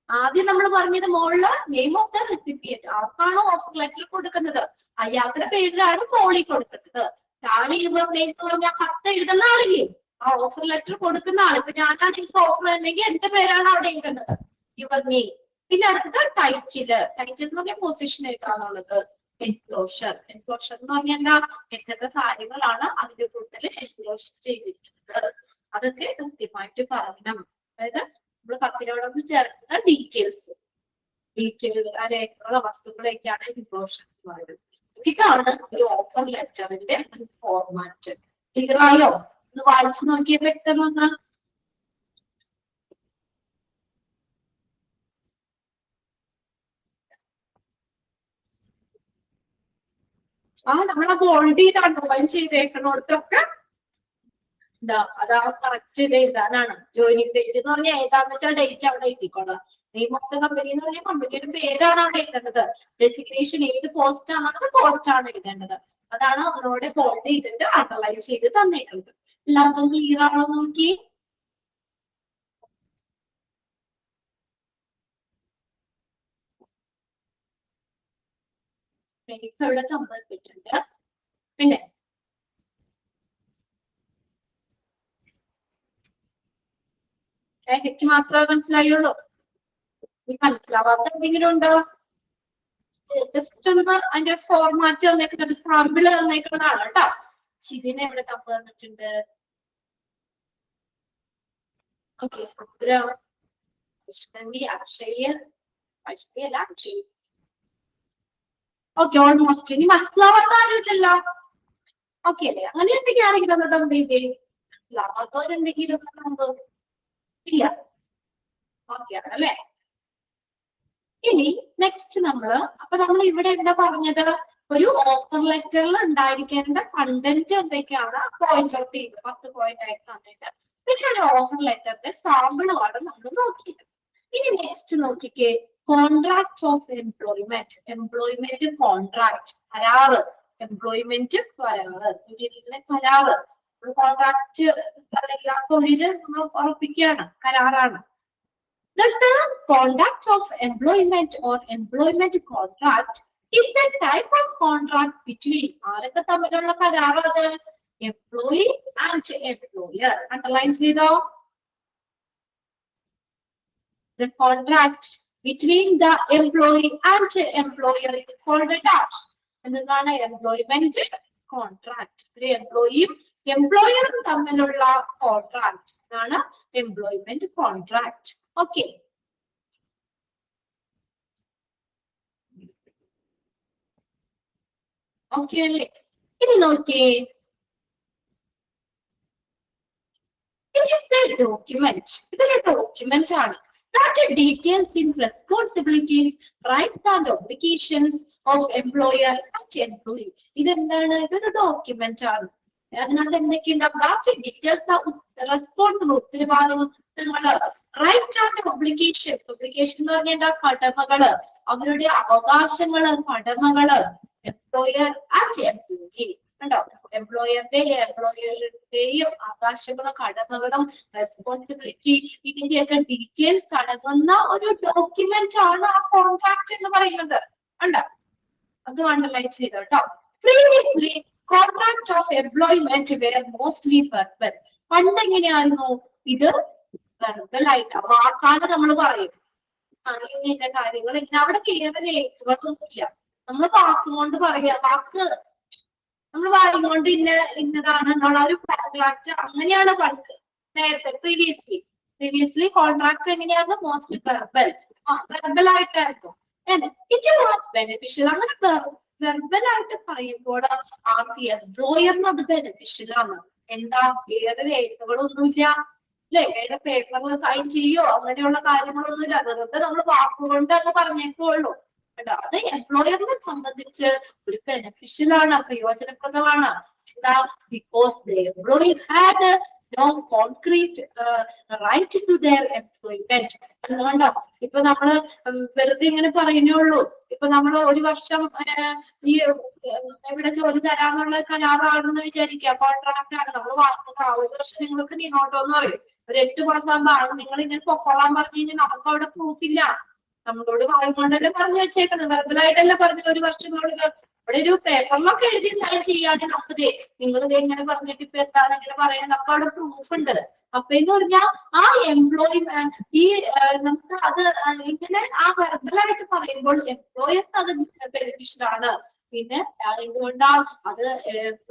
ആദ്യം നമ്മൾ പറഞ്ഞത് മോളില് നെയിം ഓഫ് ദ റെസിപ്പിയന്റ്, ആർക്കാണോ ഓഫർ ലെറ്റർ കൊടുക്കുന്നത് അയാളുടെ പേരിലാണ് മോളിൽ കൊടുക്കുന്നത്. താഴെ യുവർ നെയിം എന്ന് പറഞ്ഞാൽ കത്ത് എഴുതുന്ന ആളില്ലേ, ആ ഓഫർ ലെറ്റർ കൊടുക്കുന്ന ആള്. ഇപ്പൊ ഞാനാ നിങ്ങൾക്ക് ഓഫർ ഉണ്ടെങ്കിൽ എന്റെ പേരാണ് അവിടെ എഴുതേണ്ടത്, യുവർ നെയിം. പിന്നെ അടുത്തത് ടൈറ്റില്. ടൈറ്റിൽ എന്ന് പറഞ്ഞാൽ പൊസിഷൻ എഴുതാനുള്ളത്. എൻക്ലോഷർ എന്ന് പറഞ്ഞാൽ എന്താ? എന്തൊക്കെ കാര്യങ്ങളാണ് അതിന്റെ കൂടുതൽ എൻക്ലോഷർ ചെയ്തിരിക്കുന്നത് അതൊക്കെ കൃത്യമായിട്ട് പറയണം. അതായത് നമ്മൾ കത്തിനോടൊപ്പം ചേർക്കുന്ന ഡീറ്റെയിലുകൾ അതിലുള്ള വസ്തുക്കളൊക്കെയാണ് എൻക്ലോഷർ എന്ന് പറയുന്നത്. ഇതാണ് ഒരു ഓഫർ ലെറ്ററിന്റെ ഒരു ഫോർമാറ്റ്. ക്ലിയർ ആയോ? ഇത് വായിച്ചു നോക്കിയ വ്യക്തമെന്ന്. നമ്മളെ ബോൾഡ് ചെയ്ത് അണ്ടർലൈൻ ചെയ്തേക്കണോടത്തൊക്കെ എന്താ അതാ കറക്റ്റ് ചെയ്ത് എഴുതാനാണ്. ജോയിനിങ് ഡേറ്റ് എന്ന് പറഞ്ഞാൽ ഏതാന്ന് വെച്ചാൽ ഡേറ്റ് അവിടെ എഴുതിക്കോളാം. നെയിം ഓഫ് ദ കമ്പനി എന്ന് പറഞ്ഞാൽ കമ്പനിയുടെ പേരാണ് അവിടെ എഴുതേണ്ടത്. ഡെസിഗ്നേഷൻ ഏത് പോസ്റ്റ് ആണെന്നത് പോസ്റ്റ് ആണ് എഴുതേണ്ടത്. അതാണ് അവരോട് ബോൾഡ് ചെയ്തിട്ട് അണ്ടർലൈൻ ചെയ്ത് തന്നേക്കുന്നത്. എല്ലാവർക്കും ക്ലിയർ ആണോ നോക്കി? അവിടെ കമ്പിട്ടുണ്ട്. പിന്നെ എനിക്ക് മാത്രമേ മനസ്സിലായുള്ളൂ. മനസ്സിലാവാത്ത എന്തെങ്കിലും ഉണ്ടോ? ജസ്റ്റ് ഒന്ന് അതിന്റെ ഫോർമാറ്റ് തന്നേക്കുന്നത് സാമ്പിള് തന്നേക്കുന്നതാണ് കേട്ടോ. ചിതിനെ എവിടെ തമ്പ് തന്നിട്ടുണ്ട്? ഓക്കെ, സമുദ്ര, കൃഷ്ണന്റെ, അക്ഷയ്, അക്ഷയല്ല അക്ഷയ്. Okay, almost. ഇനി മനസ്സിലാവാത്ത ആരുമില്ലല്ലോ. ഓക്കെ അല്ലേ? അങ്ങനെ ഉണ്ടെങ്കിൽ ആരെങ്കിലും ഒന്ന് തമ്പ് ചെയ്തേ. മനസ്സിലാവാത്തവരുണ്ടെങ്കിലും തമ്പ് ഇല്ല. ഓക്കെ ആണല്ലേ? ഇനി നെക്സ്റ്റ് അപ്പൊ നമ്മൾ ഇവിടെ എന്താ പറഞ്ഞത്? ഒരു ഓഫർ ലെറ്ററിൽ ഉണ്ടായിരിക്കേണ്ട കണ്ടന്റ് എന്തൊക്കെയാണ് പോയിന്റ് ഔട്ട് ചെയ്ത് 10 പോയിന്റ് ആയിട്ട് തന്നിട്ട് പിന്നെ ഒരു ഓഫർ ലെറ്ററിന്റെ സാമ്പിളുമാണ് നമ്മൾ നോക്കിയത്. ഇനി നെക്സ്റ്റ് നോക്കിക്കേ, contract of employment. Employment contract, കരാറ്. എംപ്ലോയ്മെന്റ് കരാറ്, തൊഴിലിലെ കരാറ്. കോൺട്രാക്ട് അല്ലെങ്കിൽ ആ തൊഴില് നമ്മൾ ഉറപ്പിക്കുകയാണ്, കരാറാണ്. The term conduct of employment or employment contract is a type of contract between ആരൊക്കെ തമ്മിലുള്ള കരാറാണ്? Employee and employer. Underline ചെയ്തോ? The contract between the employee and employer is called a dash. എന്താണ് employment contract. ഒരു എംപ്ലോയിയും എംപ്ലോയറും തമ്മിലുള്ള contract ആണ് employment contract. Okay, okay അല്ലേ? ഇനി നോക്കിയേ, it is a document. ഇതൊരു ഡോക്യുമെന്റ് ആണ്. That details in responsibilities, rights and obligations of employer and employee. ഇതെന്താണ്? ഇതൊരു ഡോക്യുമെന്റ് ആണ്. അതിനകത്ത് എന്തൊക്കെയുണ്ടാവും? That details റെസ്പോൺസിബിൾ, ഉത്തരവാദിത്തങ്ങള്, റൈറ്റ് ആൻഡ് ഒബ്ലിഗേഷൻസ്. ഒബ്ലിഗേഷൻ എന്ന് പറഞ്ഞാൽ എന്താ? കടമകള്, അവരുടെ അവകാശങ്ങള്, കടമകള്. എംപ്ലോയർ ആൻഡ് എംപ്ലോയി ഉണ്ടോ? എംപ്ലോയറുടെയും അവകാശങ്ങളും കടമകളും റെസ്പോൺസിബിലിറ്റി ഇതിന്റെയൊക്കെ ഡീറ്റെയിൽസ് അടങ്ങുന്ന ഒരു ഡോക്യുമെന്റ് ആണ് ആ കോൺട്രാക്ട് എന്ന് പറയുന്നത്. ഉണ്ടോ? അത് അണ്ടർലൈൻ ചെയ്തോ കേട്ടോ. Previously contract of employment were mostly verbal. പണ്ട് എങ്ങനെയായിരുന്നു? ഇത് വെർബൽ ആയിട്ട് വാക്കാതെ നമ്മൾ പറയും, ഇന്ന കാര്യങ്ങൾ ഇങ്ങനെ. അവിടെ കേരള എഴുത്തുകളൊന്നുമില്ല, നമ്മൾ വാക്കുകൊണ്ട് പറയാ. വാക്ക് നമ്മൾ വായിക്കൊണ്ട് ഇന്നതാണ് എന്നുള്ള ഒരു കോൺട്രാക്ട് അങ്ങനെയാണ് പണ്ട് നേരത്തെ. പ്രീവിയസ്ലി കോൺട്രാക്ട് എങ്ങനെയായിരുന്നു? മോസ്റ്റ്ലി വെർബൽ, വെർബൽ ആയിട്ടായിരുന്നു. It was beneficial. അങ്ങനെ വെർബൽ ആയിട്ട് പറയുമ്പോൾ ആർക്ക്? എംപ്ലോയറിന് അത് ബെനിഫിഷ്യൽ ആണ്. എന്താ? വേറെ എഴുത്തുകളൊന്നുമില്ല അല്ലെ? വേറെ പേപ്പറിൽ സൈൻ ചെയ്യോ അങ്ങനെയുള്ള കാര്യങ്ങളൊന്നുമില്ല. വെറുതെ നമ്മൾ വാക്കുകൊണ്ട് അങ്ങ് പറഞ്ഞേക്കുള്ളൂ. അത് എംപ്ലോയറിനെ സംബന്ധിച്ച് ഒരു ബെനിഫിഷ്യൽ ആണ്, പ്രയോജനപ്രദമാണ്. എന്താ? Because the employee had no concrete right to their employment. അതുകൊണ്ടോ ഇപ്പൊ നമ്മള് വെറുതെ ഇങ്ങനെ പറയുന്നേ ഉള്ളൂ. ഇപ്പൊ നമ്മള് ഒരു വർഷം ഈ ഇവിടെ ജോലി തരാന്നുള്ള കരാറാണെന്ന് വിചാരിക്കുക, കോൺട്രാക്ട് ആണ്. നമ്മൾ വാങ്ങുക ഒരു വർഷം നിങ്ങൾക്ക് നീങ്ങോട്ടോന്ന് പറയും. ഒരു 8 മാസം ആകുമ്പോൾ നിങ്ങൾ ഇങ്ങനെ പൊക്കോളാൻ പറഞ്ഞു കഴിഞ്ഞാൽ നമുക്ക് അവിടെ പ്രൂഫ് ഇല്ല. നമ്മളോട് വായിക്കൊണ്ടല്ലേ പറഞ്ഞു വെച്ചേക്കുന്നത്, വെർബലായിട്ടല്ല പറഞ്ഞു. ഒരു വർഷം അവിടെ ഒരു പേപ്പറിലൊക്കെ എഴുതി സൈൻ ചെയ്യാണ്ട് നമുക്ക് നിങ്ങൾ ഇങ്ങനെ പറഞ്ഞിട്ട് ഇപ്പൊ എന്താണ് ഇങ്ങനെ പറയുന്നത്, നമുക്ക് അവിടെ പ്രൂഫ് ഉണ്ട്. അപ്പൊ എന്ന് പറഞ്ഞാൽ ആ എംപ്ലോയി ഈ നമുക്ക് അത് ഇങ്ങനെ ആ വെർബലായിട്ട് പറയുമ്പോൾ എംപ്ലോയർക്ക് അത് ബെനിഫിഷ്യൽ ആണ്. പിന്നെ എന്തുകൊണ്ടാ? അത്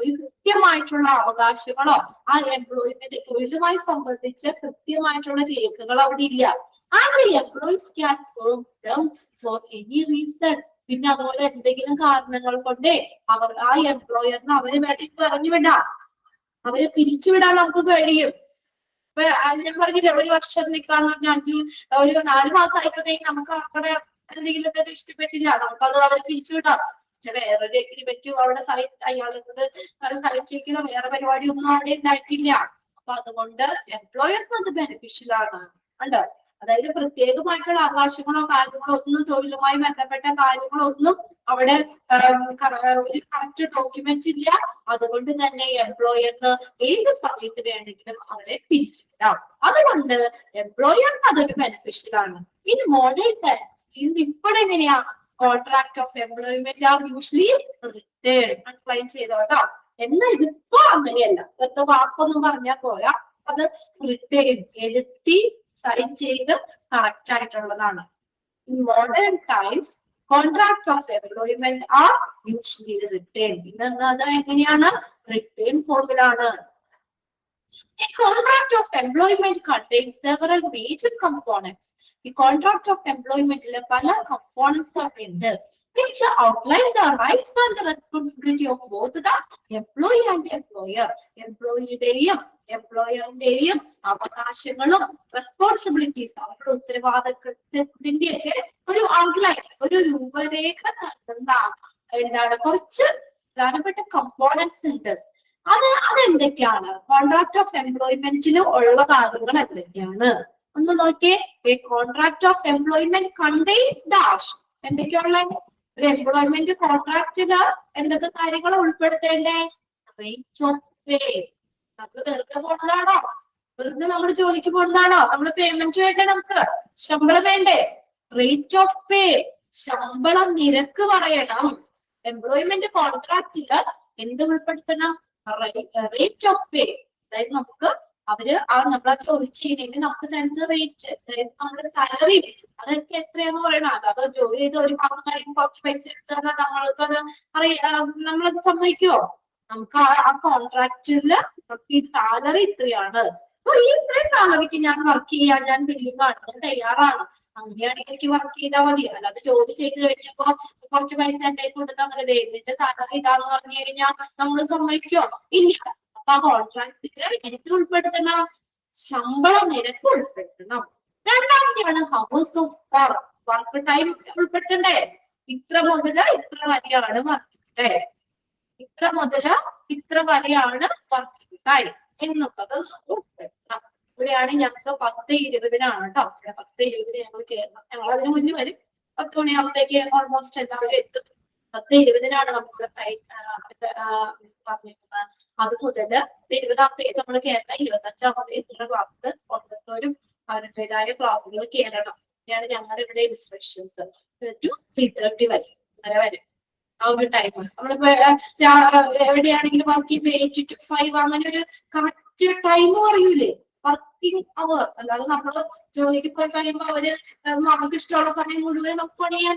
ഒരു കൃത്യമായിട്ടുള്ള അവകാശങ്ങളോ ആ എംപ്ലോയ്മെന്റ് തൊഴിലുമായി സംബന്ധിച്ച് കൃത്യമായിട്ടുള്ള രേഖകൾ അവിടെ ഇല്ല. And the employees can serve them for any reason. പിന്നെ അതുപോലെ എന്തെങ്കിലും കാരണങ്ങൾ കൊണ്ടേ ആ എംപ്ലോയറിന് അവരെ വേണ്ടി പറഞ്ഞു വിടാം, അവരെ പിരിച്ചുവിടാൻ നമുക്ക് കഴിയും. ഇപ്പൊ ഞാൻ പറഞ്ഞില്ലേ, ഒരു വർഷം നിൽക്കാന്ന് പറഞ്ഞാൽ ഒരു 4 മാസം ആയപ്പോഴത്തേക്ക് നമുക്ക് അവിടെ എന്തെങ്കിലും ഇഷ്ടപ്പെട്ടില്ല, നമുക്കത് അവരെ പിരിച്ചുവിടാം. പക്ഷെ വേറൊരു എഗ്രിമെന്റ് അവിടെ അയാളെ കൊണ്ട് സൈൻ ചെയ്യിക്കണോ വേറെ പരിപാടി ഒന്നും അവിടെ ഉണ്ടായിട്ടില്ല. അപ്പൊ അതുകൊണ്ട് എംപ്ലോയർക്ക് അത് ബെനിഫിഷ്യൽ ആണ്. ഉണ്ടോ? അതായത് പ്രത്യേകമായിട്ടുള്ള അവകാശങ്ങളോ കാര്യങ്ങളോ ഒന്നും, തൊഴിലുമായി ബന്ധപ്പെട്ട കാര്യങ്ങളോ ഒന്നും അവിടെ ഒരു കറക്റ്റ് ഡോക്യുമെന്റ് ഇല്ല. അതുകൊണ്ട് തന്നെ എംപ്ലോയറിന് ഏത് സമയത്ത് വേണമെങ്കിലും അവരെ പിരിച്ചുവിടാം. അതുകൊണ്ട് എംപ്ലോയറിന് അതൊരു ബെനിഫിഷ്യൽ ആണ്. ഇൻ മോഡേൺ ടൈംസ്, ഇപ്പോഴെങ്ങനെയാ? Contract of employment are usually written. അൺക്ലൈം ചെയ്തോട്ടോ. എന്നാൽ ഇതിപ്പോ അങ്ങനെയല്ല. ഇപ്പോഴത്തെ വാക്കൊന്നും പറഞ്ഞാൽ പോരാ, അത് റിട്ടേൺ എഴുത്തി സൈൻ ചെയ്ത് കറക്റ്റ് ആയിട്ടുള്ളതാണ്. In modern times, contracts of employment are usually written. ഇന്നത് എങ്ങനെയാണ്? written form ലാണ്. A contract of employment contains several major components. The contract of employment is പല components ഉണ്ട്, which outline the rights and the responsibility of both the employee and employer. Employee-ടെയും employer-ന്റെയും അവകാശങ്ങളും responsibilities, അവരുടെ ഉത്തരവാദിത്വത്തിന്റെയൊക്കെ ഒരു outline, ഒരു രൂപരേഖ എന്താണ് കുറച്ച് പ്രധാനപ്പെട്ട കമ്പോണൻസ് ഉണ്ട്. അതെന്തൊക്കെയാണ്? കോൺട്രാക്ട് ഓഫ് എംപ്ലോയ്മെന്റിൽ ഉള്ള കാര്യങ്ങൾ എന്തൊക്കെയാണ് ഒന്ന് നോക്കിയേ. A contract of employment contains dash. എന്തൊക്കെയുള്ള ഒരു എംപ്ലോയ്മെന്റ് കോൺട്രാക്റ്റില് എന്തൊക്കെ കാര്യങ്ങൾ ഉൾപ്പെടുത്തേണ്ടേ? Rate of pay. നമ്മൾ വെറുതെ പോണതാണോ? വെറുതെ നമ്മൾ ജോലിക്ക് പോണതാണോ? നമ്മൾ പേയ്മെന്റ് വേണ്ടേ? നമുക്ക് ശമ്പളം വേണ്ടേ? റേറ്റ് ഓഫ് പേ, ശമ്പളം നിരക്ക് പറയണം. എംപ്ലോയ്മെന്റ് കോൺട്രാക്റ്റില് എന്ത് ഉൾപ്പെടുത്തണം? Rate of pay. അതായത് നമുക്ക് നമ്മളാ ജോലി ചെയ്യുന്നതിന് നമുക്ക് തരുന്ന റേറ്റ്, അതായത് നമ്മുടെ സാലറി, അതൊക്കെ എത്രയാന്ന് പറയണം. അത് ജോലി ചെയ്ത് ഒരു മാസം കഴിയുമ്പോൾ കുറച്ച് പൈസ എടുത്താൽ നമ്മൾക്കത് നമ്മളത് സമ്മതിക്കുമോ? നമുക്ക് ആ കോൺട്രാക്റ്റില് നമുക്ക് ഈ സാലറി ഇത്രയാണ്, അപ്പൊ ഈ ഇത്രയും സാലറിക്ക് ഞാൻ വർക്ക് ചെയ്യാൻ ഞാൻ വില്ലിങ്ങാണ്, ഞാൻ തയ്യാറാണ്, അങ്ങനെയാണെങ്കിൽ എനിക്ക് വർക്ക് ചെയ്താൽ മതി. അല്ലാതെ ജോലി ചെയ്ത് കഴിഞ്ഞപ്പോ കുറച്ച് പൈസ എന്റെ കൊടുത്താൽ മതി, ഇതിന്റെ സാലറി ഇതാന്ന് പറഞ്ഞു കഴിഞ്ഞാൽ നമ്മൾ സമ്മതിക്കോ? ഇല്ല. അപ്പൊ ആ കോൺട്രാക്റ്റില് എനിക്ക് ഉൾപ്പെടുത്തണം, ശമ്പള നിരക്ക് ഉൾപ്പെടുത്തണം. രണ്ടാമത്തെയാണ് hours of work. Work time ഉൾപ്പെടുത്തണ്ടേ? ഇത്ര മുതൽ ഇത്ര വരെയാണ് വർക്കിംഗ് ടൈം, ഇത്ര മുതൽ ഇത്ര വരെയാണ് വർക്കിംഗ് ടൈം എന്നുള്ളത് ഉൾപ്പെടുത്തണം. ഇവിടെയാണ് ഞങ്ങൾക്ക് 10:20-നാണ് കേട്ടോ. 10:20 ഞങ്ങൾ കയറണം. ഞങ്ങൾ അതിന് മുന്നേ വരും. 10 മണിയാകുമ്പോഴത്തേക്ക് ഓൾമോസ്റ്റ് എല്ലാവരും എത്തും. 10:20-നാണ് നമ്മുടെ ഫ്ലൈറ്റ് പറഞ്ഞിരിക്കുന്നത്. അത് മുതൽ 20-ാമത്തെ നമ്മൾ കയറണം. 25-ാമത്തെ ക്ലാസ്സിൽ ഓരോരുത്തരും അവരുടേതായ ക്ലാസ്സുകൾ കയറണം. ഇതാണ് ഞങ്ങളുടെ ഇവിടെ ഇൻസ്ട്രക്ഷൻസ്. 3:30 വരെ ആ ഒരു ടൈം. നമ്മളിപ്പോ എവിടെയാണെങ്കിലും വർക്ക് ചെയ്യുമ്പോൾ 8 to 5 അങ്ങനെ ഒരു കറക്റ്റ് ടൈം പറയൂലേ, വർക്കിംഗ് അവർ. അല്ലാതെ നമ്മള് ജോലിക്ക് പോയി കഴിയുമ്പോ നമുക്ക് ഇഷ്ടമുള്ള സമയം മുഴുവൻ നമുക്ക് പണി ചെയ്യാൻ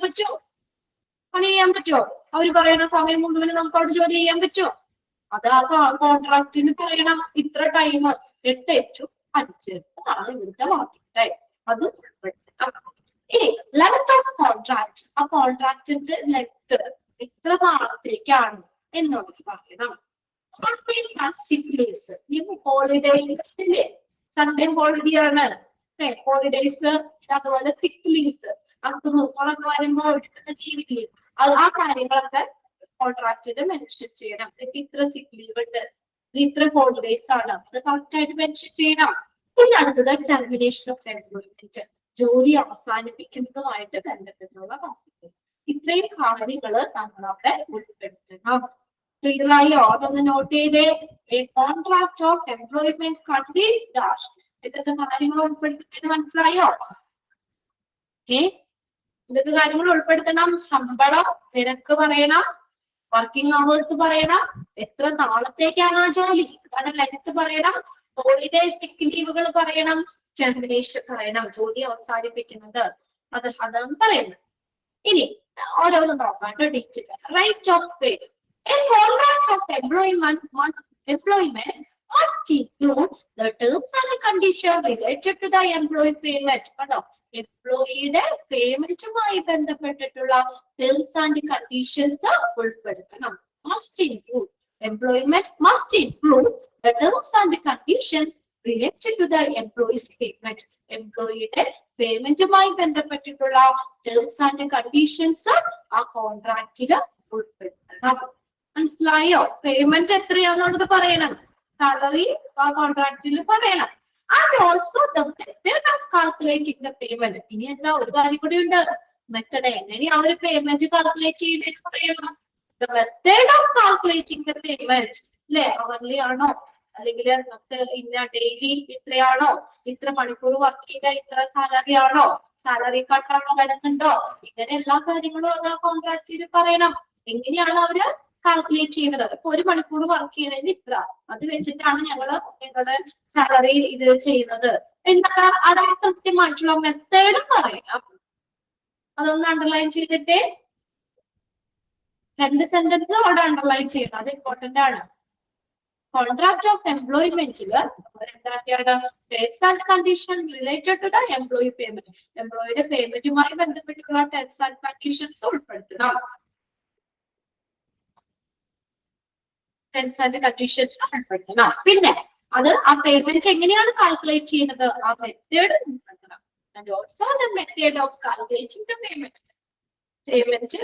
പറ്റുമോ? അവര് പറയുന്ന സമയം മുഴുവൻ നമുക്ക് അവിടെ ജോലി ചെയ്യാൻ പറ്റുമോ? അത് ആ കോൺട്രാക്റ്റിന് പറയണം ഇത്ര ടൈം, 8 to 5 അതാണ് ഇവിടുത്തെ വർക്കിംഗ് ടൈം. അത് ഇനി ലെങ്ത് ഓഫ് കോൺട്രാക്ട്. ആ കോൺട്രാക്റ്റിന്റെ ലെങ്ത് എത്ര നാളത്തേക്കാണ് എന്നുള്ളത് പറയണം. ഹോളിഡേസ് ഇല്ലേ, സൺഡേ ഹോളിഡേ ആണ്, ഹോളിഡേസ്, അതുപോലെ സിക്ക് ലീവ്സ്, അസുഖങ്ങളൊക്കെ വരുമ്പോൾ എടുക്കുന്ന ലീവില്ലേ, ആ കാര്യങ്ങളൊക്കെ കോൺട്രാക്റ്റിൽ മെൻഷൻ ചെയ്യണം. ഇത്ര സിക്ക് ലീവ് ഉണ്ട്, ഇത്ര ഹോളിഡേസ് ആണ്, അത് കറക്റ്റ് ആയിട്ട് മെൻഷൻ ചെയ്യണം. പിന്നെ അടുത്തത് ടെർമിനേഷൻ ഓഫ് എംപ്ലോയ്മെന്റ്, ജോലി അവസാനിപ്പിക്കുന്നതുമായിട്ട് ബന്ധപ്പെട്ടുള്ള കാര്യങ്ങൾ. ഇത്രയും കാര്യങ്ങള് നമ്മളവിടെ ഉൾപ്പെടുത്തണം. ക്ലിയറായോ? അതൊന്ന് നോട്ട് ചെയ്തേ. A contract of employment contains dash. ഇതൊക്കെ കാര്യങ്ങൾ ഉൾപ്പെടുത്തുന്നത് മനസ്സിലായോ? ഇതൊക്കെ കാര്യങ്ങൾ ഉൾപ്പെടുത്തണം. ശമ്പളം നിരക്ക് പറയണം, വർക്കിംഗ് അവേഴ്സ് പറയണം, എത്ര നാളത്തേക്കാണ് ആ ജോലി, അതാണ് ലെങ്ത് പറയണം, ഹോളിഡേ സിക്ക് ലീവുകൾ പറയണം, ടെർമിനേഷൻ പറയണം, ജോലി അവസാനിപ്പിക്കുന്നത് അതാണ് പറയുന്നത്. ഇനി ഓരോന്നും നോക്കാം detail. Right of pay. A contract of employment must include the terms and conditions related to the employee payment. കണ്ടോ, എംപ്ലോയിയുടെ പേയ്മെന്റുമായി ബന്ധപ്പെട്ടിട്ടുള്ള ടേംസ് ആൻഡ് കണ്ടീഷൻസ് ഉൾപ്പെടുത്തണം. Must include, employment must include the terms and conditions related to the employee's payment. എംപ്ലോയിയുടെ പേയ്മെന്റുമായി ബന്ധപ്പെട്ടിട്ടുള്ള terms and conditions ആ കോൺട്രാക്റ്റിൽ ഉൾപ്പെടുത്തണം. മനസ്സിലായോ? Payment എത്രയാന്നുള്ളത് പറയണം, salary ആ കോൺട്രാക്റ്റിൽ പറയണം. And also the method of calculating the payment. ഇനി എന്താ ഒരു കാര്യം കൂടി ഉണ്ട്, മെത്തേഡ്. എങ്ങനെയാ ഒരു പേയ്മെന്റ് കാൽക്കുലേറ്റ് ചെയ്യുന്നത് പറയണം. The method of calculating the payment, അല്ലെ, അവർലി ആണോ അല്ലെങ്കിൽ നമുക്ക് ഇന്ന ഡെയിലി ഇത്രയാണോ, ഇത്ര മണിക്കൂർ വർക്ക് ചെയ്ത ഇത്ര സാലറി ആണോ, സാലറി കട്ടാണോ വരുന്നുണ്ടോ, ഇങ്ങനെ എല്ലാ കാര്യങ്ങളും അത് കോൺട്രാക്റ്റിൽ പറയണം. എങ്ങനെയാണ് അവര് കാൽക്കുലേറ്റ് ചെയ്യുന്നത്? ഇപ്പൊ 1 മണിക്കൂർ വർക്ക് ചെയ്യണമെങ്കിൽ ഇത്ര, അത് വെച്ചിട്ടാണ് ഞങ്ങള് നിങ്ങളുടെ സാലറി ഇത് ചെയ്യുന്നത് എന്നൊക്കെ അത് കൃത്യമായിട്ടുള്ള മെത്തേഡ് പറയാം. അതൊന്ന് അണ്ടർലൈൻ ചെയ്തിട്ടേ. 2 സെന്റൻസ് അവിടെ അണ്ടർലൈൻ ചെയ്യണം, അത് ഇമ്പോർട്ടന്റ് ആണ്. കോൺട്രാക്ട് ഓഫ് എംപ്ലോയ്മെന്റില് എന്താക്കിയാണ് terms and condition related to the employee payment. എംപ്ലോയിയുടെ പേയ്മെന്റുമായി ബന്ധപ്പെട്ടുള്ള ടേംസ് ആൻഡ് കണ്ടീഷൻസ് ഉൾപ്പെടുത്തണം. ടേംസ് ആൻഡ് കണ്ടീഷൻസ് ഉൾപ്പെടുത്തണം. പിന്നെ അത് ആ പേയ്മെന്റ് എങ്ങനെയാണ് കാൽക്കുലേറ്റ് ചെയ്യുന്നത്, ആ മെത്തേഡ് ഉൾപ്പെടുത്തണം. And also the method of calculating the payment. Payment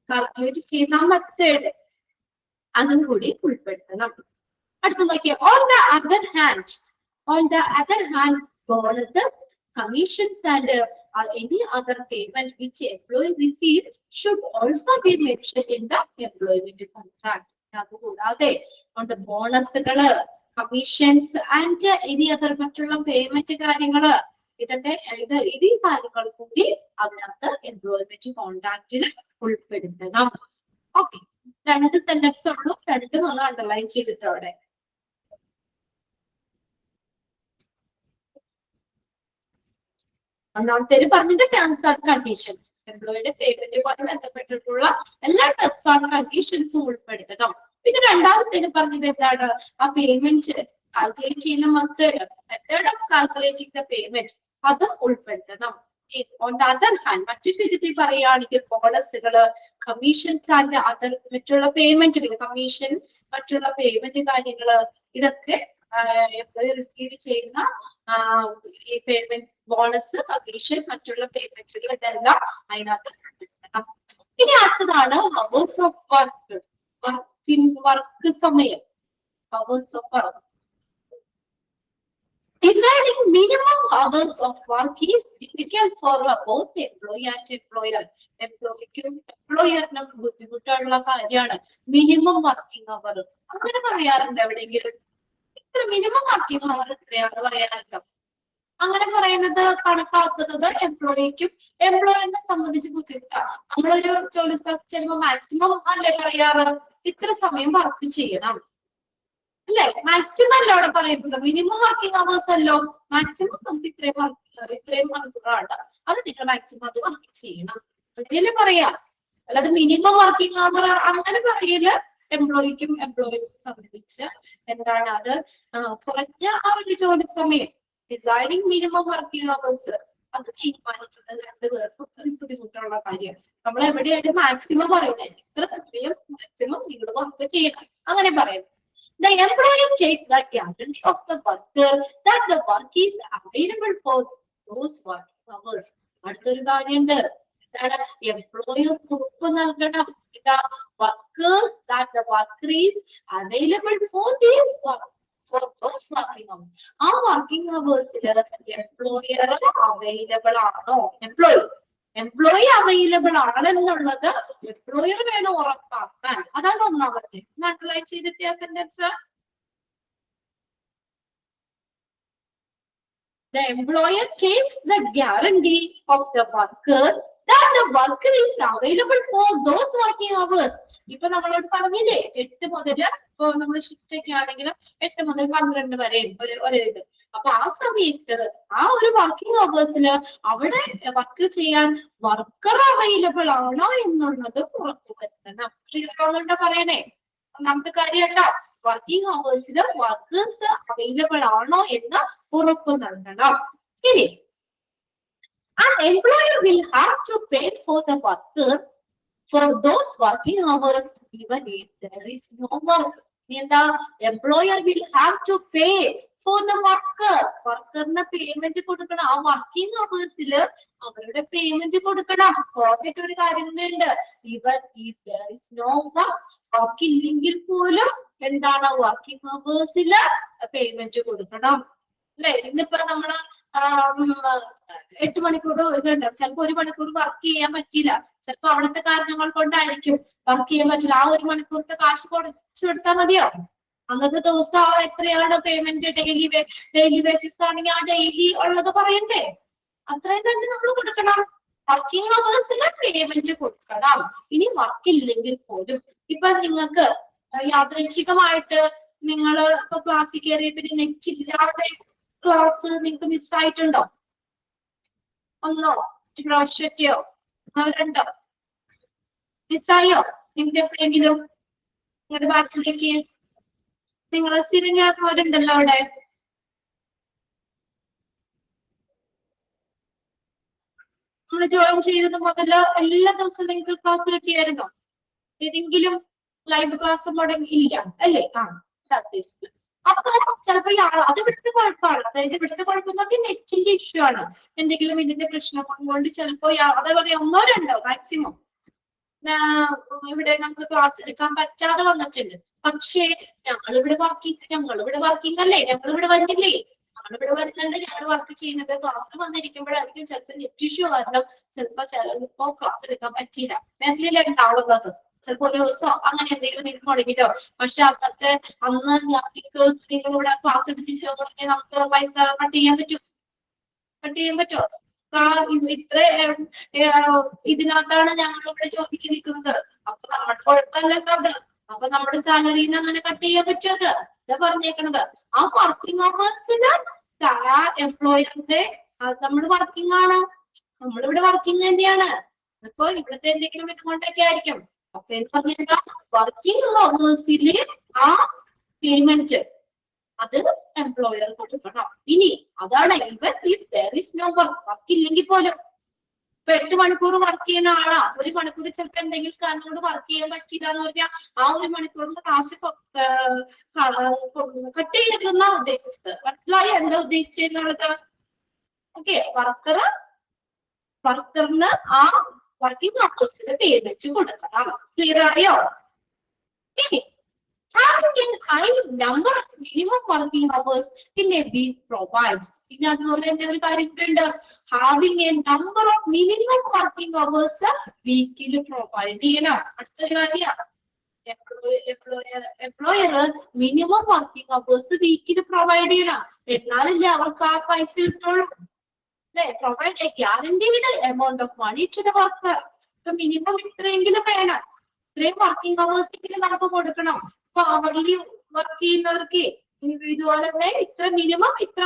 calculate ചെയ്യുന്ന മെത്തേഡ് അതും കൂടി ഉൾപ്പെടുത്തണം. അടുത്ത നോക്കിയ on the other hand bonuses, commissions and any other payment which employee receive should also be mentioned in the employment contract. അതുകൂടാതെ ബോണസുകള്, commissions and any other മറ്റുള്ള payment കാര്യങ്ങള്, ഇതൊക്കെ ഈ കാര്യങ്ങൾ കൂടി അതിനകത്ത് എംപ്ലോയ്മെന്റ് കോൺട്രാക്റ്റിൽ ഉൾപ്പെടുത്തണം. ഓക്കെ, 2 സെന്റൻസ് ഉള്ളൂ, 2 ഒന്ന് അണ്ടർലൈൻ ചെയ്തിട്ട് അവിടെ. ഒന്നാമത്തേത് പറഞ്ഞത് ടേംസ് ആൻഡ് കണ്ടീഷൻസ്. എംപ്ലോയിയുടെ പേയ്മെന്റുമായി ബന്ധപ്പെട്ടിട്ടുള്ള എല്ലാ ടേംസ് ആൻഡ് കണ്ടീഷൻസും ഉൾപ്പെടുത്തണം. പിന്നെ രണ്ടാമത്തേത് പറഞ്ഞത് എന്താണ്, ആ പേയ്മെന്റ് കാൽക്കുലേറ്റ് ചെയ്യുന്ന method of calculating the payment അത് ഉൾപ്പെടുത്തണം. ഓൺ ദ അതർ ഹാൻഡ് മറ്റൊരു വിധത്തിൽ പറയുകയാണെങ്കിൽ ബോണസുകള്, കമ്മീഷൻസ് ആൻഡ് അതർ മറ്റുള്ള പേയ്മെന്റ്, കമ്മീഷൻ മറ്റുള്ള പേയ്മെന്റ് കാര്യങ്ങള്, ഇതൊക്കെ എംപ്ലോയി റിസീവ് ചെയ്യുന്ന ഈ പേയ്മെന്റ്, ബോണസ്, കമ്മീഷൻ, മറ്റുള്ള പേയ്മെന്റുകൾ, ഇതെല്ലാം അതിനകത്ത് ഉൾപ്പെടുത്തണം. ഇനി അടുത്തതാണ് ഹവേഴ്സ് ഓഫ് വർക്ക്. വർക്ക് സമയം, hours of work. Deciding minimum hours of work is difficult for both employee and employer. എംപ്ലോയിക്കും എംപ്ലോയറിനും ബുദ്ധിമുട്ടുള്ള കാര്യമാണ് മിനിമം വർക്കിംഗ് അവർ. അങ്ങനെ പറയാറുണ്ട് എവിടെയെങ്കിലും, ഇത്ര മിനിമം വർക്കിംഗ് അവർ എത്രയാണെന്ന് പറയാനല്ലോ. അങ്ങനെ പറയുന്നത് കണക്കാക്കുന്നത് എംപ്ലോയിക്കും എംപ്ലോയറിനെ സംബന്ധിച്ച് ബുദ്ധിമുട്ടാണ്. നമ്മളൊരു ജോലി സ്ഥലത്ത് ചെല്ലുമ്പോൾ മാക്സിമം അല്ലേ പറയാറ്, ഇത്ര സമയം വർക്ക് ചെയ്യണം അല്ലെ, മാക്സിമം അല്ല അവിടെ പറയുന്നത്, മിനിമം വർക്കിംഗ് അവേഴ്സ് അല്ലോ. മാക്സിമം നമുക്ക് ഇത്രയും മണിക്കൂറാണ്, അത് നിങ്ങൾ മാക്സിമം അത് വർക്ക് ചെയ്യണം അങ്ങനെയല്ലേ പറയാ. അല്ലാതെ മിനിമം വർക്കിംഗ് അവർ അങ്ങനെ പറയല് എംപ്ലോയിക്കും എംപ്ലോയിക്കും സംബന്ധിച്ച് എന്താണ്, അത് കുറഞ്ഞ ആ ഒരു ജോലി സമയം, ഡിസൈഡിങ് മിനിമം വർക്കിംഗ് അവേഴ്സ്, അത് തീരുമാനിക്കുന്നത് 2 പേർക്കും ഒരു ബുദ്ധിമുട്ടുള്ള കാര്യമാണ്. നമ്മൾ എവിടെയായാലും മാക്സിമം പറയുന്നത് ഇത്ര സമയം മാക്സിമം നിങ്ങൾ വർക്ക് ചെയ്യണം അങ്ങനെ പറയും. The employer takes the guarantee of the worker that the work is available for those working hours. അടുത്തൊരു കാര്യമുണ്ട്, എന്താണ്, എംപ്ലോയർ ഉറപ്പ് നൽകണം, workers that the worker is available for these for those working hours. ആ working ഹവേഴ്സിൽ employer available ആണോ, employee available ആണെന്നുള്ളത് employer വേണം ഉറപ്പാക്കാൻ. അതാണ് ഒന്നാമത്തെ. അണ്ടർലൈൻ ചെയ്തിട്ട് ആ sentence. The employer takes the guarantee of the worker that the worker is available for those working hours. ഇപ്പൊ നമ്മളോട് പറഞ്ഞില്ലേ 8 മുതൽ, ഇപ്പൊ നമ്മൾ ഷിഫ്റ്റ് ഒക്കെ ആണെങ്കിലും 8 മുതൽ 12 വരെയും ഒരു ഇത്. അപ്പൊ ആ സമയത്ത് ആ ഒരു വർക്കിംഗ് അവേഴ്സില് അവിടെ വർക്ക് ചെയ്യാൻ വർക്കർ അവൈലബിൾ ആണോ എന്നുള്ളത് ഉറപ്പുവരുത്തണം. ക്ലിയർ പറയണേ. ഒന്നാമത്തെ കാര്യം കേട്ടോ, വർക്കിംഗ് അവേഴ്സില് വർക്കേഴ്സ് അവൈലബിൾ ആണോ എന്ന് ഉറപ്പ് നൽകണം. ഇനി an employer will have to pay for the worker for those working hours even if there is no work. എന്താ, employer will have to pay for the worker. വർക്കറിന് പേയ്മെന്റ് കൊടുക്കണം. ആ working അവേഴ്സില് അവരുടെ പേയ്മെന്റ് കൊടുക്കണം. കോർപ്പറേറ്റ് ഒരു കാര്യങ്ങളുണ്ട്, ഇവൻ no work ഇല്ലെങ്കിൽ പോലും എന്താണ് വർക്കിംഗ് അവേഴ്സില് പേയ്മെന്റ് കൊടുക്കണം അല്ലെ. ഇന്നിപ്പോ നമ്മള് 8 മണിക്കൂർ ഇതുണ്ട്, ചിലപ്പോ 1 മണിക്കൂർ വർക്ക് ചെയ്യാൻ പറ്റില്ല, ചിലപ്പോ അവിടുത്തെ കാരണങ്ങൾ കൊണ്ടായിരിക്കും വർക്ക് ചെയ്യാൻ പറ്റില്ല. ആ 1 മണിക്കൂറത്തെ കാശ് കുറച്ചു കൊടുത്താൽ മതിയോ? അന്നത്തെ ദിവസം എത്രയാണ് പേയ്മെന്റ്, ഡെയിലി വേജസ് ആണെങ്കിൽ ആ ഡെയിലി ഉള്ളത് പറയണ്ടേ, അത്രയും തന്നെ നമ്മൾ കൊടുക്കണം. വർക്കിംഗ് അവേഴ്സിന് പേയ്മെന്റ് കൊടുക്കണം. ഇനി വർക്ക് ഇല്ലെങ്കിൽ പോലും, ഇപ്പൊ നിങ്ങൾക്ക് യാദൃച്ഛികമായിട്ട് നിങ്ങൾ ഇപ്പൊ ക്ലാസ്സിൽ കയറിയ പിന്നെ നെറ്റ് ഇല്ലാതെ ക്ലാസ് നിങ്ങൾക്ക് മിസ്സായിട്ടുണ്ടോ? ഒന്നോ പ്രാവശ്യത്തെയോ അവരുണ്ടോ? മിസ്സായോ നിങ്ങൾക്ക് എപ്പോഴെങ്കിലും നിങ്ങളുടെ ബാച്ചിലേക്ക്? നിങ്ങൾ സ്ഥിരം ചേർന്നവരുണ്ടല്ലോ അവിടെ. നമ്മൾ ജോയിൻ ചെയ്തത് മുതൽ എല്ലാ ദിവസവും നിങ്ങൾക്ക് ക്ലാസ് കിട്ടിയായിരുന്നോ? ഏതെങ്കിലും ലൈവ് ക്ലാസ് മുടങ്ങി ഇല്ല അല്ലേ? അപ്പൊ ചിലപ്പോ അത് ഇവിടുത്തെ കുഴപ്പമാണ്. അതായത് ഇവിടുത്തെ കുഴപ്പം എന്ന് പറഞ്ഞാൽ നെറ്റിന്റെ ഇഷ്യൂ ആണ്. എന്തെങ്കിലും ഇതിന്റെ പ്രശ്നം കൊണ്ട് ചിലപ്പോ അതേ പറയാ 1-2 മാക്സിമം ഇവിടെ നമുക്ക് ക്ലാസ് എടുക്കാൻ പറ്റാതെ വന്നിട്ടുണ്ട്. പക്ഷേ ഞങ്ങളിവിടെ വർക്കിംഗ് അല്ലേ, ഞങ്ങളിവിടെ വരുന്നില്ലേ? ഞങ്ങളിവിടെ വരുന്നുണ്ട്, ഞങ്ങൾ വർക്ക് ചെയ്യുന്നത്. ക്ലാസ്സിൽ വന്നിരിക്കുമ്പോഴായിരിക്കും ചിലപ്പോൾ നെറ്റ് ഇഷ്യൂ കാരണം ചിലപ്പോ ക്ലാസ് എടുക്കാൻ പറ്റിയില്ല. വരലില്ല ഉണ്ടാവുന്നത്. ചിലപ്പോ ഒരു ദിവസം അങ്ങനെ എന്തെങ്കിലും നിങ്ങൾക്ക് മുടങ്ങിട്ടോ. പക്ഷെ അന്ന് നിങ്ങളിവിടെ ക്ലാസ് എടുത്തില്ലോ എന്ന് പറഞ്ഞാൽ നമുക്ക് പൈസ കട്ട് ചെയ്യാൻ പറ്റുമോ? ഇത്ര ഇതിനകത്താണ് ഞങ്ങളിവിടെ ജോലിക്ക് നിൽക്കുന്നത്. അപ്പൊ നമ്മുടെ കുഴപ്പമല്ലല്ലോ അത്. അപ്പൊ നമ്മുടെ സാലറിന്ന് അങ്ങനെ കട്ട് ചെയ്യാൻ പറ്റുമത്? ഇതാ പറഞ്ഞേക്കണത്. ആ വർക്കിംഗ് അവേഴ്സിന് എംപ്ലോയറിന്റെ നമ്മൾ വർക്കിംഗ് ആണ്, നമ്മളിവിടെ വർക്കിംഗ് തന്നെയാണ്. അപ്പൊ ഇവിടുത്തെ എന്തെങ്കിലും ഇതുകൊണ്ടൊക്കെ ആയിരിക്കും. അപ്പൊ എന്ന് പറഞ്ഞാൽ വർക്കിംഗ് അവേഴ്സില് ആ പേയ്മെന്റ് അത് എംപ്ലോയർ കൊടുക്കണം. ഇനി അതാണ് even if there is no work, work ഇല്ലെങ്കിൽ പോലും. ഇപ്പൊ 8 മണിക്കൂർ വർക്ക് ചെയ്യുന്ന ആളാ 1 മണിക്കൂർ ചിലപ്പോ എന്തെങ്കിലും കാരണോട് വർക്ക് ചെയ്യാൻ പറ്റില്ല എന്ന് പറഞ്ഞാൽ ആ 1 മണിക്കൂറിന് കാശ് കട്ട് ചെയ്തെടുക്കുന്ന ഉദ്ദേശിച്ചത്. മനസ്സിലായി എന്താ ഉദ്ദേശിച്ചെന്നുള്ളത്? ഓക്കെ, വർക്കറിന് ആ വർക്കിംഗ് അവേഴ്സിന് പേയ്മെന്റ് കൊടുക്കണം. ക്ലിയർ ആയോ? ഇനി having a high number of minimum working hours in a week provides. പിന്നെ അതുപോലെ തന്നെ ഒരു കാര്യമുണ്ട്, having a number of minimum working hours വീക്കിൽ പ്രൊവൈഡ് ചെയ്യണം. അടുത്തൊരു കാര്യമാണ്, എംപ്ലോയർ മിനിമം വർക്കിംഗ് അവേഴ്സ് വീക്കിൽ പ്രൊവൈഡ് ചെയ്യണം. എന്നാലല്ലേ അവർക്ക് ആ പൈസ കിട്ടുള്ളൂ അല്ലെ? Provide a guaranteed amount of money to the worker. ഇപ്പൊ മിനിമം ഇത്രയെങ്കിലും വേണം, ഇത്രയും വർക്കിംഗ് അവേഴ്സ് നമുക്ക് കൊടുക്കണം. അപ്പൊ അവർലി വർക്ക് ചെയ്യുന്നവർക്ക് ഇതുപോലെ തന്നെ ഇത്ര മിനിമം ഇത്ര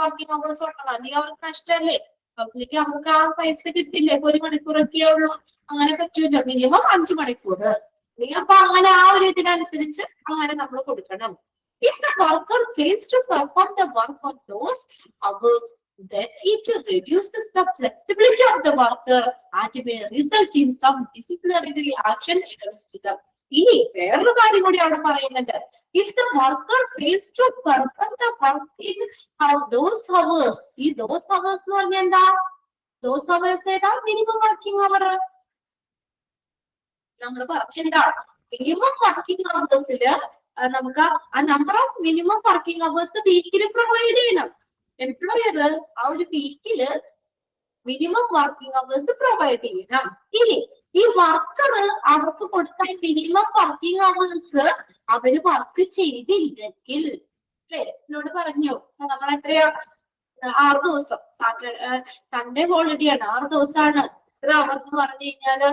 വർക്കിംഗ് അവേഴ്സ് കൊടുക്കണം. അല്ലെങ്കിൽ അവർക്ക് നഷ്ടമല്ലേ? അതിലേക്ക് അവർക്ക് ആ പൈസ കിട്ടില്ലേ? ഇപ്പൊ 1 മണിക്കൂറൊക്കെ ഉള്ളൂ, അങ്ങനെ പറ്റൂല. മിനിമം 5 മണിക്കൂർ. അപ്പൊ അങ്ങനെ ആ ഒരു ഇതിനനുസരിച്ച് അങ്ങനെ നമ്മൾ കൊടുക്കണം. If the worker fails to perform the work on those hours, then it reduces the flexibility of the worker and may result in some disciplinary action against them. ഇനി വേറൊരു കാര്യം കൂടി അവിടെ പറയുന്നുണ്ട്. If the worker fails to perform the work in those hours, ഈ those hours എന്ന് പറഞ്ഞാൽ എന്താ? those hours ഏതാ? മിനിമം വർക്കിംഗ് അവർ. നമ്മൾ പറഞ്ഞെന്താ? മിനിമം വർക്കിംഗ് അവേഴ്സില് നമുക്ക് ആ number of minimum working hours വീക്കിൽ പ്രൊവൈഡ് ചെയ്യണം. എംപ്ലോയർ ആ ഒരു വീക്കില് മിനിമം വർക്കിംഗ് അവേഴ്സ് പ്രൊവൈഡ് ചെയ്യണം. ഇനി ഈ വർക്കർ അവർക്ക് കൊടുക്കാൻ മിനിമം വർക്കിംഗ് അവേഴ്സ് അവര് വർക്ക് ചെയ്തില്ലെങ്കിൽ, അല്ലെ? എന്നോട് പറഞ്ഞു നമ്മൾ എത്രയാ 6 ദിവസം, സൺഡേ ഹോളിഡേ ആണ്, 6 ദിവസമാണ്. എത്ര അവർ എന്ന് പറഞ്ഞു കഴിഞ്ഞാല്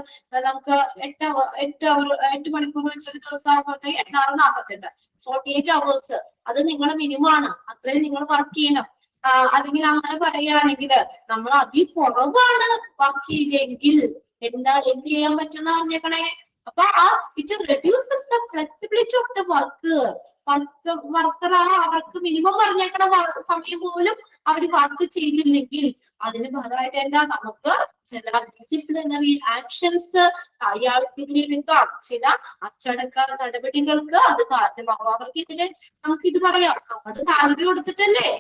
നമുക്ക് 8 മണിക്കൂർ വെച്ചൊരു ദിവസം ആകുമ്പോഴത്തേക്ക് 8×6 = 48 അവേഴ്സ്. അത് നിങ്ങളുടെ മിനിമം ആണ്, അത്രയും നിങ്ങൾ വർക്ക് ചെയ്യണം. അല്ലെങ്കിൽ അങ്ങനെ പറയുകയാണെങ്കിൽ നമ്മൾ അതിൽ കുറവാണ് വർക്ക് ചെയ്തെങ്കിൽ എന്ത് ചെയ്യാൻ പറ്റുന്ന പറഞ്ഞേക്കണേ? അപ്പൊ it reduces the flexibility of the worker. അവർക്ക് മിനിമം പറഞ്ഞേക്കണ സമയം പോലും അവർ വർക്ക് ചെയ്തില്ലെങ്കിൽ അതിന് ഫലമായിട്ട് എന്താ? നമുക്ക് ചില ഡിസിപ്ലിനറി ആക്ഷൻസ് അയാൾക്കെതിരെടുക്കാം, ചില അച്ചടക്ക നടപടികൾക്ക് അത് കാരണമാകും. അവർക്ക് നമുക്ക് ഇത് പറയാം, നമ്മുടെ സാലറി കൊടുത്തിട്ടല്ലേ.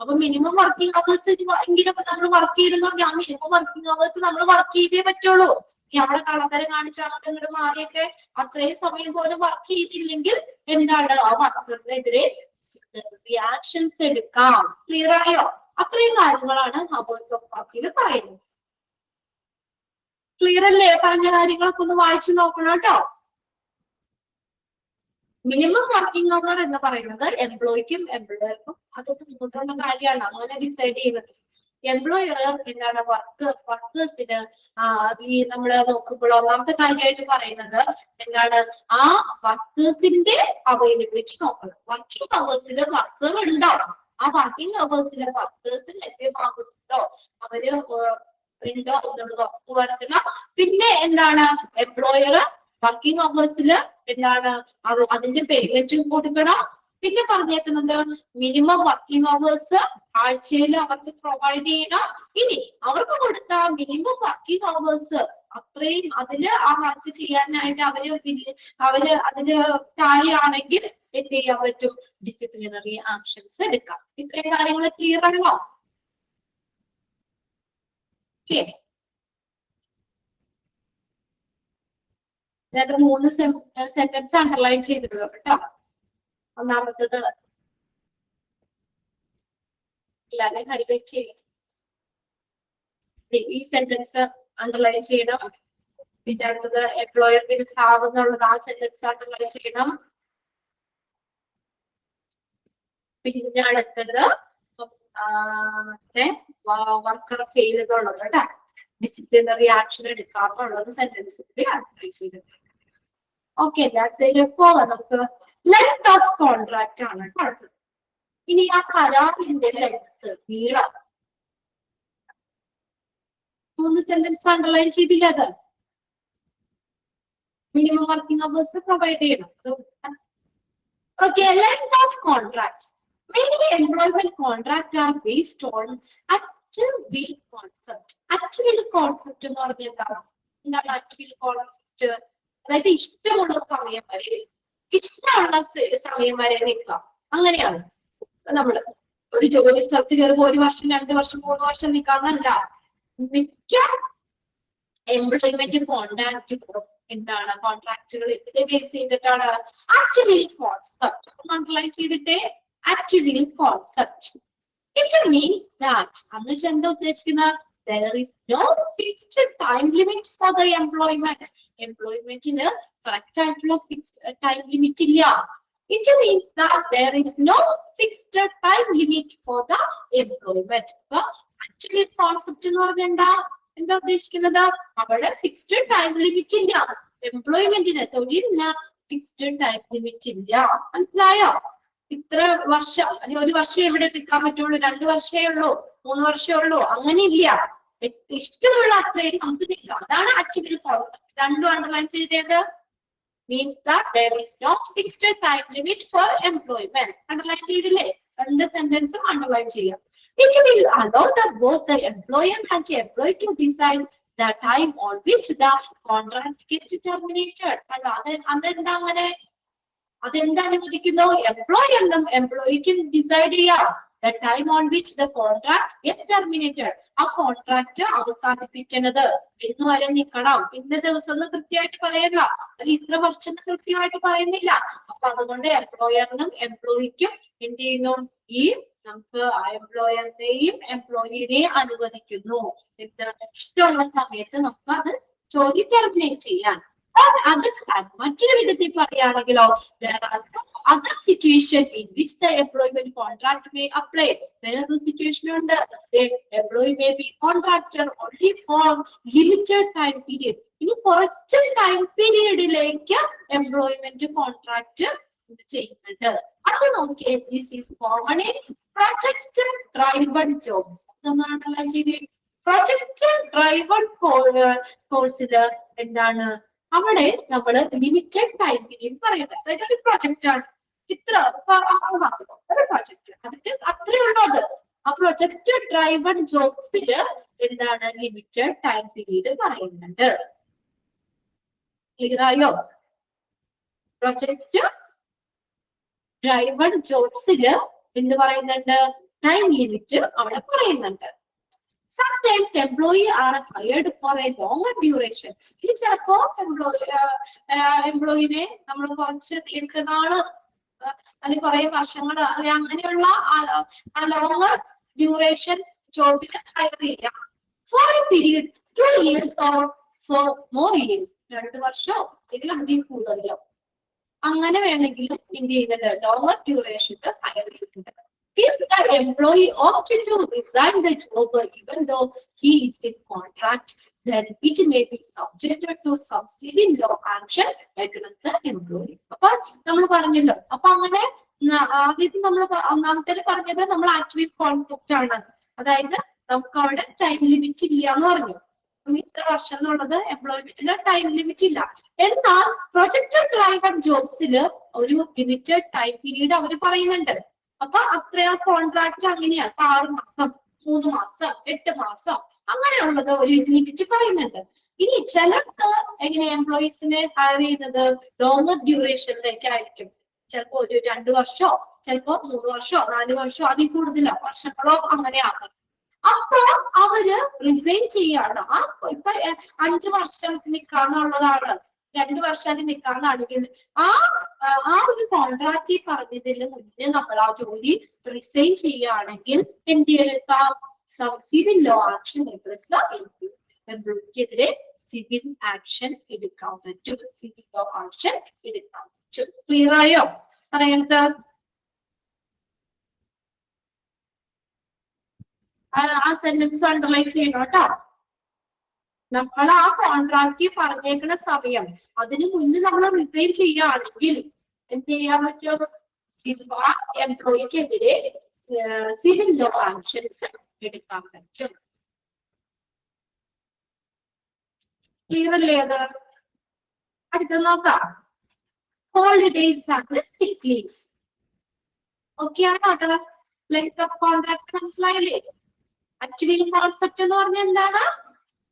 അപ്പൊ മിനിമം വർക്കിംഗ് അവേഴ്സ് എങ്കിലും നമ്മൾ വർക്ക് ചെയ്യണമെങ്കിൽ ആ മിനിമം വർക്കിംഗ് അവേഴ്സ് നമ്മൾ വർക്ക് ചെയ്തേ പറ്റുള്ളൂ. ഈ അവിടെ കള്ളത്തരം കാണിച്ച് അങ്ങോട്ട് ഇങ്ങോട്ട് മാറിയൊക്കെ അത്രയും സമയം പോലും വർക്ക് ചെയ്തില്ലെങ്കിൽ എന്താണ്? ആ വർക്കറിനെതിരെ റിയാക്ഷൻസ് എടുക്കാം. ക്ലിയർ ആയോ? അത്രയും കാര്യങ്ങളാണ് അവേഴ്സ് ഓഫ് വർക്കിൽ പറയുന്നത്. ക്ലിയർ അല്ലേ? പറഞ്ഞ കാര്യങ്ങളൊക്കെ ഒന്ന് വായിച്ചു നോക്കണം കേട്ടോ. മിനിമം വർക്കിംഗ് അവർ എന്ന് പറയുന്നത് എംപ്ലോയിക്കും എംപ്ലോയർക്കും അതൊക്കെ ബുദ്ധിമുട്ടുള്ള കാര്യമാണ്, അങ്ങനെ ഡിസൈഡ് ചെയ്യുന്നത്. എംപ്ലോയർ എന്താണ് വർക്കേഴ്സിന് ഈ നമ്മള് നോക്കുമ്പോൾ ഒന്നാമത്തെ കാര്യമായിട്ട് പറയുന്നത് എന്താണ്? ആ വർക്കേഴ്സിന്റെ അവൈലബിലിറ്റി നോക്കണം. വർക്കിംഗ് അവേഴ്സിൽ വർക്കർ ഉണ്ടോ? ആ വർക്കിംഗ് അവേഴ്സിലെ വർക്കേഴ്സ് ലഭ്യമാകുന്നുണ്ടോ? അവര് ഉണ്ടോ എന്നുള്ളത് ഉറപ്പുവരുത്തുക. പിന്നെ എന്താണ് എംപ്ലോയർ വർക്കിംഗ് അവേഴ്സിൽ എന്താണ് അതിന്റെ പേയ്മെന്റും കൊടുക്കണം. പിന്നെ പറഞ്ഞേക്കുന്നത് മിനിമം വർക്കിംഗ് അവേഴ്സ് ആഴ്ചയിൽ അവർക്ക് പ്രൊവൈഡ് ചെയ്യണം. ഇനി അവർക്ക് കൊടുത്ത മിനിമം വർക്കിംഗ് അവേഴ്സ് അത്രയും അതില് ആ വർക്ക് ചെയ്യാനായിട്ട് അവര് അതില് താഴെയാണെങ്കിൽ എന്ത് ചെയ്യാൻ പറ്റും? ഡിസിപ്ലിനറി ആക്ഷൻസ് എടുക്കാം. ഇത്രയും കാര്യങ്ങൾ ക്ലിയർ ആണോ? അതായത് 3 സെന്റൻസ് അണ്ടർലൈൻ ചെയ്തിട്ടുള്ളത് കേട്ടോ. ഒന്നാമത്തത് എല്ലാവരും ഹൈലൈറ്റ് ചെയ്യും. ഈ സെന്റൻസ് അണ്ടർലൈൻ ചെയ്യണം. പിന്നെ അടുത്തത് എംപ്ലോയർ വിൽ ഹാവ് എന്നുള്ളത് ആ സെന്റൻസ് അണ്ടർലൈൻ ചെയ്യണം. പിന്നെ അടുത്തത് വർക്കർ ഫെയിൽ എന്നുള്ളത് കേട്ടോ, ഡിസിപ്ലിനറി ആക്ഷൻ എടുക്കാറുള്ളത് സെന്റൻസ് കൂടി അണ്ടർലൈൻ ചെയ്തിട്ടുണ്ട്. ഓക്കെ, അടുത്തതിലേക്ക് പോകാം നമുക്ക്. ലെങ്ത് ഓഫ് കോൺട്രാക്ട് ആണ് അടുത്തത്. ഇനി ആ കരാറിന്റെ ലെങ്ത് നീളം 3 സെന്റൻസ് അണ്ടർലൈൻ ചെയ്തില്ല. അത് മിനിമം വർക്കിംഗ് അവേഴ്സ് പ്രൊവൈഡ് ചെയ്യണം. Okay, length of contract. Many employment contracts are based on at-will concept. At-will concept എന്ന് പറഞ്ഞാൽ എന്താണ് at-will concept? അതായത് ഇഷ്ടമുള്ള സമയം വരെ നിൽക്കാം. അങ്ങനെയാണ് നമ്മള് ഒരു ജോലി സ്ഥലത്ത് കയറുമ്പോൾ 1 വർഷം 2 വർഷം 3 വർഷം നിൽക്കാന്നല്ല. മിക്ക എംപ്ലോയ്മെന്റ് കോൺട്രാക്റ്റുകളും എന്താണ് കോൺട്രാക്റ്റുകൾ ഇതിനെ ബേസ് ചെയ്തിട്ടാണ് at-will concept. അണ്ടർലൈൻ ചെയ്തിട്ടേ at-will concept. It means that there is no fixed time limit for the employment. Employment in a correct time flow fixed time limit illa. It means that there is no fixed time limit for the employment. At-will concept എന്ന് പറഞ്ഞാൽ എന്താ ഉദ്ദേശിക്കുന്നത്? അവിടെ fixed time limit ഇല്ല. എംപ്ലോയ്മെന്റിന് തൊഴിലിന് fixed time limit ഇല്ല. മനസ്സിലായോ? ഇത്ര വർഷം അല്ലെങ്കിൽ 1 വർഷം എവിടെ നിൽക്കാൻ പറ്റുള്ളൂ, 2 വർഷമേ ഉള്ളൂ, 3 വർഷമേ ഉള്ളൂ, അങ്ങനെ ഇല്ല. ഇഷ്ടമുള്ള അത്രയും നമുക്ക് നിൽക്കാം. അതാണ് at-will concept. രണ്ടും അണ്ടർലൈൻ ചെയ്തത്. Means that there is no fixed time limit for employment. Underline ചെയ്തില്ലേ? 2 സെന്റൻസും അണ്ടർലൈൻ ചെയ്യാം. It will allow both the employer and the employee to decide the time on which the contract gets terminated. അതെന്താ അങ്ങനെ? അതെന്താ അനുവദിക്കുന്നു? എംപ്ലോയറിനും എംപ്ലോയിക്കും decide ചെയ്യാം the time on which the contract gets terminated. ആ contract അവസാനിപ്പിക്കുന്നത് എന്ന് വരെ നിൽക്കണം. ഇന്ന ദിവസം ഒന്ന് കൃത്യമായിട്ട് പറയണ്ട, അത് ഇത്ര വർഷം കൃത്യമായിട്ട് പറയുന്നില്ല. അപ്പൊ അതുകൊണ്ട് എംപ്ലോയറിനും എംപ്ലോയിക്കും എന്ത് ചെയ്യുന്നു? ഈ നമുക്ക് ആ എംപ്ലോയറിനെയും എംപ്ലോയിനെയും അനുവദിക്കുന്നു. ഇഷ്ടമുള്ള സമയത്ത് നമുക്ക് അത് ജോലി ടെർമിനേറ്റ് ചെയ്യാൻ. മറ്റൊരു വിധത്തിൽ പറയുകയാണെങ്കിലോ, other situation in which the employment contract may apply. വേറൊരു സിറ്റുവേഷൻ ഉണ്ട്. The employee may be contracted only for limited time period. ഇനി കുറച്ച് ടൈം പീരീഡിലേക്ക് എംപ്ലോയ്മെന്റ് കോൺട്രാക്ട് ചെയ്യുന്നുണ്ട്. അത് നോക്കിയേ, this is common in project driven jobs. അതൊന്നാണ് ചെയ്തേ. പ്രൊജക്ട് ഡ്രൈവൺ കോഴ്സില് എന്താണ് അവിടെ നമ്മള് ലിമിറ്റഡ് ടൈം പീരീഡ് പറയുന്നത്. അതായത് ഒരു പ്രൊജക്റ്റ് ആണ്, ഇത്ര 6 മാസം ഒരു പ്രൊജക്ട്, അതിന്റെ അത്രേ ഉള്ളത്. ആ പ്രൊജക്ട് ഡ്രൈവൺ ജോബ്സില് എന്താണ് ലിമിറ്റഡ് ടൈം പീരീഡ് പറയുന്നുണ്ട്. ക്ലിയർ ആയോ? പ്രൊജക്ട് ഡ്രൈവൺ ജോബ്സില് എന്ത് പറയുന്നുണ്ട്? ടൈം ലിമിറ്റ് അവിടെ പറയുന്നുണ്ട്. Sometimes employees are hired for a longer duration. ഇനി ചിലപ്പോ എംപ്ലോയിനെ നമ്മൾ കുറച്ച് ദീർഘനാള് അല്ലെങ്കിൽ കുറെ വർഷങ്ങൾ അങ്ങനെയുള്ള ലോങ്ങർ ഡ്യൂറേഷൻ ജോബിന് ഹയർ ചെയ്യാം. For a period 12 years or for more years. 2 വർഷമോ അല്ലെങ്കിൽ അതിൽ കൂടുതലോ അങ്ങനെ വേണമെങ്കിലും എന്ത് ചെയ്യുന്നുണ്ട്? ലോങ്ങർ ഡ്യൂറേഷൻ ഹയർ ചെയ്യുന്നുണ്ട്. If the employee opted to resign the job even though he is in contract, then it may be subjected to some civil law action against the employee. അപ്പൊ നമ്മൾ പറഞ്ഞല്ലോ, അപ്പൊ അങ്ങനെ ആദ്യത്തെ നമ്മൾ ഒന്നാമത്തെ പറഞ്ഞത് നമ്മൾ at-will concept ആണ്. അതായത് നമുക്ക് അവിടെ ടൈം ലിമിറ്റ് ഇല്ല എന്ന് പറഞ്ഞു. ഇത്ര വർഷം എന്നുള്ളത് എംപ്ലോയ്മെന്റിന് ടൈം ലിമിറ്റ് ഇല്ല. എന്നാൽ പ്രൊജക്റ്റഡ് ഡ്രൈവൺ ജോബ്സിൽ ഒരു ലിമിറ്റഡ് ടൈം പീരീഡ് അവർ പറയുന്നുണ്ട്. അപ്പൊ അത്ര കോൺട്രാക്ട് അങ്ങനെയാണ്. 6 മാസം, 3 മാസം, 8 മാസം അങ്ങനെയുള്ളത് ഒരു ലിമിറ്റ് പറയുന്നുണ്ട്. ഇനി ചിലർക്ക് എങ്ങനെ എംപ്ലോയീസിനെ ഹയർ ചെയ്യുന്നത് ലോങ്ങർ ഡ്യൂറേഷനിലേക്ക് ആയിരിക്കും. ചിലപ്പോ ഒരു 2 വർഷമോ ചിലപ്പോ 3 വർഷമോ 4 വർഷമോ അതിൽ കൂടുതലോ വർഷങ്ങളോ അങ്ങനെയാകും. അപ്പൊ അവര് റിസൈൻ ചെയ്യാണ്. ഇപ്പൊ 5 വർഷം നിൽക്കാന്നുള്ളതാണ്, 2 വർഷം നിൽക്കാന്നാണെങ്കിൽ ആ ഒരു കോൺട്രാക്ട് പറഞ്ഞതിന് മുന്നേ നമ്മൾ ആ ജോലി റിസൈൻ ചെയ്യുകയാണെങ്കിൽ എന്ത് എടുക്കാം? സിവിൽ ലോ ആക്ഷൻ എംപ്ലോയിക്കെതിരെ സിവിൽ ആക്ഷൻ എടുക്കാൻ പറ്റും. സിവിൽ ലോ ആക്ഷൻ എടുക്കാൻ പറ്റും. ക്ലിയർ ആയോ പറയണത്? ആ സെന്റൻസ് അണ്ടർലൈൻ ചെയ്യണം കേട്ടോ. നമ്മൾ ആ കോൺട്രാക്ട് പറഞ്ഞേക്കുന്ന സമയം അതിന് മുന്നേ നമ്മൾ റിസൈൻ ചെയ്യുകയാണെങ്കിൽ എന്ത് ചെയ്യാൻ പറ്റും? എംപ്ലോയിക്കെതിരെ സിവിൽ ലോ ആക്ഷൻസ് എടുക്കാൻ പറ്റും. ക്ലിയർ അല്ലേ അത്? അടുത്ത നോക്കാം. ഹോളിഡേയ്സ് ആൻഡ് സിക്ക് ലീവ്സ്. ഓക്കെ ആണോ? അത് ലെങ്ത് ഓഫ് കോൺട്രാക്ട് മനസ്സിലായില്ലേ? ആക്ച്വലി കോൺസെപ്റ്റ് എന്ന് പറഞ്ഞാൽ എന്താണ്?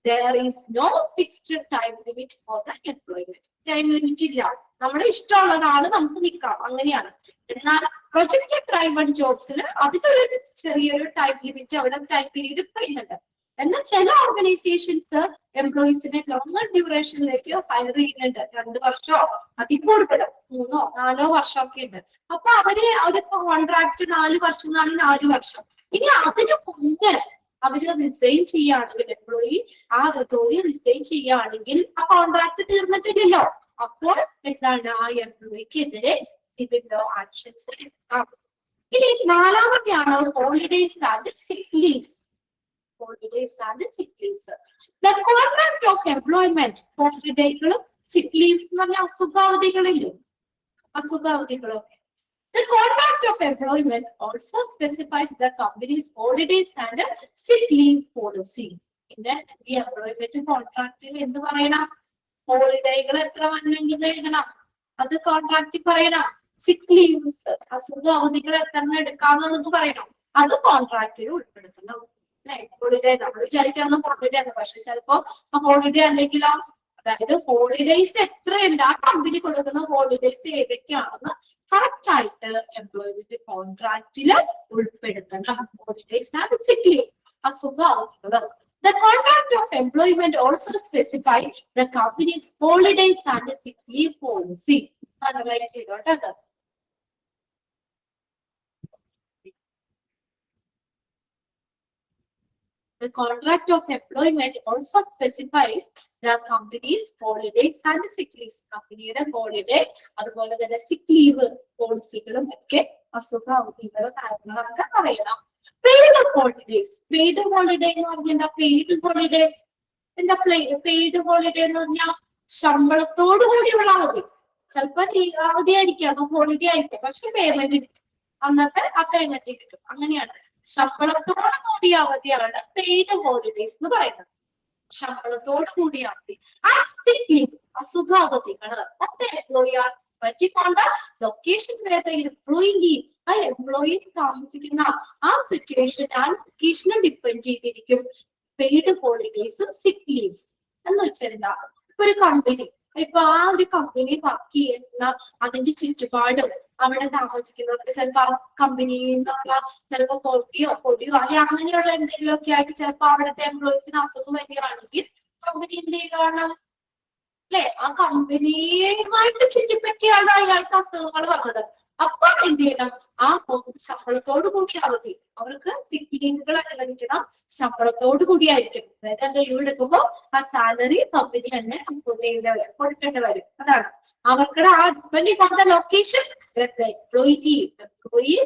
There is no fixed time limit for the employment. Time limit ഇല്ല. നമ്മുടെ ഇഷ്ടമുള്ളതാണ് നമുക്ക് നിൽക്കാം, അങ്ങനെയാണ്. എന്നാൽ പ്രൊജക്റ്റഡ് ഡ്രൈവൺ ജോബ്സിൽ അതിനൊരു ചെറിയൊരു ടൈം ലിമിറ്റ് അവിടെ ടൈം പീരീഡ് പറയുന്നുണ്ട്. എന്നാൽ ചില ഓർഗനൈസേഷൻസ് എംപ്ലോയീസിനെ ലോങ്ങർ ഡ്യൂറേഷനിലേക്ക് ഹയർ ചെയ്യുന്നുണ്ട്. 2 വർഷമോ അതിൽ കൂടുതലോ 3 or 4 വർഷമൊക്കെ ഉണ്ട്. അപ്പൊ അവര് അതൊക്കെ കോൺട്രാക്ട് 4 വർഷം 4 വർഷം. ഇനി അതിന് മുന്നേ അവര് റിസൈൻ ചെയ്യുകയാണെങ്കിൽ എംപ്ലോയി റിസൈൻ ചെയ്യുകയാണെങ്കിൽ ആ കോൺട്രാക്ട് തീർന്നിട്ടില്ലല്ലോ. അപ്പോൾ എന്താണ്? ആ എംപ്ലോയിക്കെതിരെ സിവിൽ ലോ ആക്ഷൻസ് എടുക്കാം. ഇനി 4ാമത്തെയാണ് ഹോളിഡേയ്സ് ആൻഡ് സിക്ക് leaves. Holidays and sick leaves. The contract of employment, ഹോളിഡേകളും സിക്ക് ലീവ്സ് എന്ന് പറഞ്ഞാൽ അസുഖാവധികളില്ലേ, അസുഖാവധികളൊക്കെ. The contract of employment also specifies the company's holidays and sick leave policy. പിന്നെ ഈ എംപ്ലോയ്മെന്റ് കോൺട്രാക്റ്റിൽ എന്ത് പറയണം? ഹോളിഡേകൾ എത്ര വന്നെങ്കിൽ എഴുതണം, അത് കോൺട്രാക്റ്റിൽ പറയണം. സിക്ക് ലീവ്സ് അസുഖ അവധികൾ എത്ര എടുക്കാന്നുള്ളത് പറയണം, അത് കോൺട്രാക്റ്റിൽ ഉൾപ്പെടുത്തണം. ഹോളിഡേ നമ്മൾ വിചാരിക്കാവുന്ന ഹോളിഡേ ആണ്, പക്ഷെ ചിലപ്പോ ഹോളിഡേ അല്ലെങ്കിലോ, അതായത് ഹോളിഡേയ്സ് എത്രയുണ്ട്, ആ കമ്പനി കൊടുക്കുന്ന ഹോളിഡേയ്സ് ഏതൊക്കെയാണെന്ന് കറക്റ്റ് ആയിട്ട് എംപ്ലോയ്മെന്റ് കോൺട്രാക്റ്റില് ഉൾപ്പെടുത്തണം. ഹോളിഡേയ്സ് ആൻഡ് സിക്ക് ലീവ് അസുഖ അവധികൾ. The contract of employment also specifies the company's holidays and sick leave policy. Underline ചെയ്തോട്ടെ. The contract of employment also specifies the company's holidays and sick leaves. കമ്പനിയുടെ holiday അതുപോലെ തന്നെ സിക്ക് leave പോളിസികളും ഒക്കെ അസുഖ അവധികളും കാര്യങ്ങളൊക്കെ പറയണം. Paid holidays. പെയ്ഡ് ഹോളിഡേ എന്ന് പറഞ്ഞാൽ എന്താ? പെയ്ഡ് ഹോളിഡേ എന്താ? പെയ്ഡ് ഹോളിഡേ എന്ന് പറഞ്ഞാൽ ശമ്പളത്തോടു കൂടിയുള്ള അവധി. ചിലപ്പോ അവധിയായിരിക്കാം, ഹോളിഡേ ആയിരിക്കും, പക്ഷെ പേയ്മെന്റ് കിട്ടും. അന്നത്തെ ആ പേയ്മെന്റ് കിട്ടും. അങ്ങനെയാണ്. ശമ്പളത്തോട് കൂടിയ അവധിയാണ് പെയ്ഡ് ഹോളിഡേസ് എന്ന് പറയുന്നത്. ശമ്പളത്തോട് കൂടിയ അവധി. അസുഖാവധികള് ലൊക്കേഷൻ ആ എംപ്ലോയി താമസിക്കുന്ന ആ സിറ്റുവേഷൻ ആ ലൊക്കേഷനെ ഡിപ്പെൻഡ് ചെയ്തിരിക്കും പെയ്ഡ് ഹോളിഡേസും സിക്ക് ലീവ്സ്. എന്ന് വെച്ചാൽ ഇപ്പൊ ഒരു കമ്പനി, ഇപ്പൊ ആ ഒരു കമ്പനി വർക്ക് ചെയ്യുന്ന അതിന്റെ ചുറ്റുപാടും അവിടെ താമസിക്കുന്നവർക്ക് ചിലപ്പോ ആ കമ്പനിയിൽ നിന്നുള്ള ചിലപ്പോ പൊടിയോ അല്ലെങ്കിൽ അങ്ങനെയുള്ള എന്തെങ്കിലും ഒക്കെ ആയിട്ട് ചിലപ്പോ അവിടുത്തെ എംപ്ലോയീസിന് അസുഖം വരികയാണെങ്കിൽ കമ്പനി എന്ത് ചെയ്യണം? അല്ലെ, ആ കമ്പനിയുമായിട്ട് ചുറ്റിപ്പറ്റിയാണ് അയാൾക്ക് അസുഖങ്ങൾ വന്നത്. അപ്പൊ എന്ത് ചെയ്യണം? ആ ശമ്പളത്തോടു കൂടി അവധി അവർക്ക് സിക്ക് ലീവുകളായിട്ട് ലഭിക്കണം. ശമ്പളത്തോടു കൂടിയായിരിക്കും. അതായത് ലീവ് എടുക്കുമ്പോ ആ സാലറി കമ്പനി തന്നെ കൊടുക്കേണ്ടി വരും. അതാണ് അവർക്കുടെ ആ depending on the location employee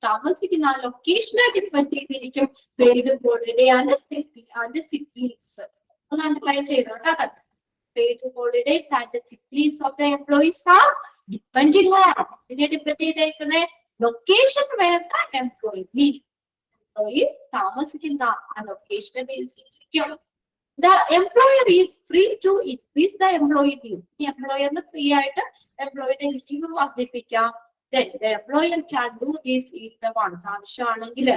താമസിക്കുന്ന ആ ലൊക്കേഷനെ ഡിപ്പെൻഡ് ചെയ്തിരിക്കും പെയ്ഡ് ഹോളിഡേ ആൻഡ് സിക്ക് ലീവ്സ്. ഒന്ന് അണ്ടർലൈൻ ചെയ്തോട്ടെ. Paid holidays and the sick leaves of the employees are depending on. Depend on location where the employee lives. Employee താമസിക്കുന്ന ആ ലൊക്കേഷനെ base ചെയ്തിരിക്കും. The employer is free to increase the employee leave. The employer free ആയിട്ട് എംപ്ലോയിയുടെ leave വർദ്ധിപ്പിക്കാം. Then the employer can do this if the wants. ആവശ്യമാണെങ്കിൽ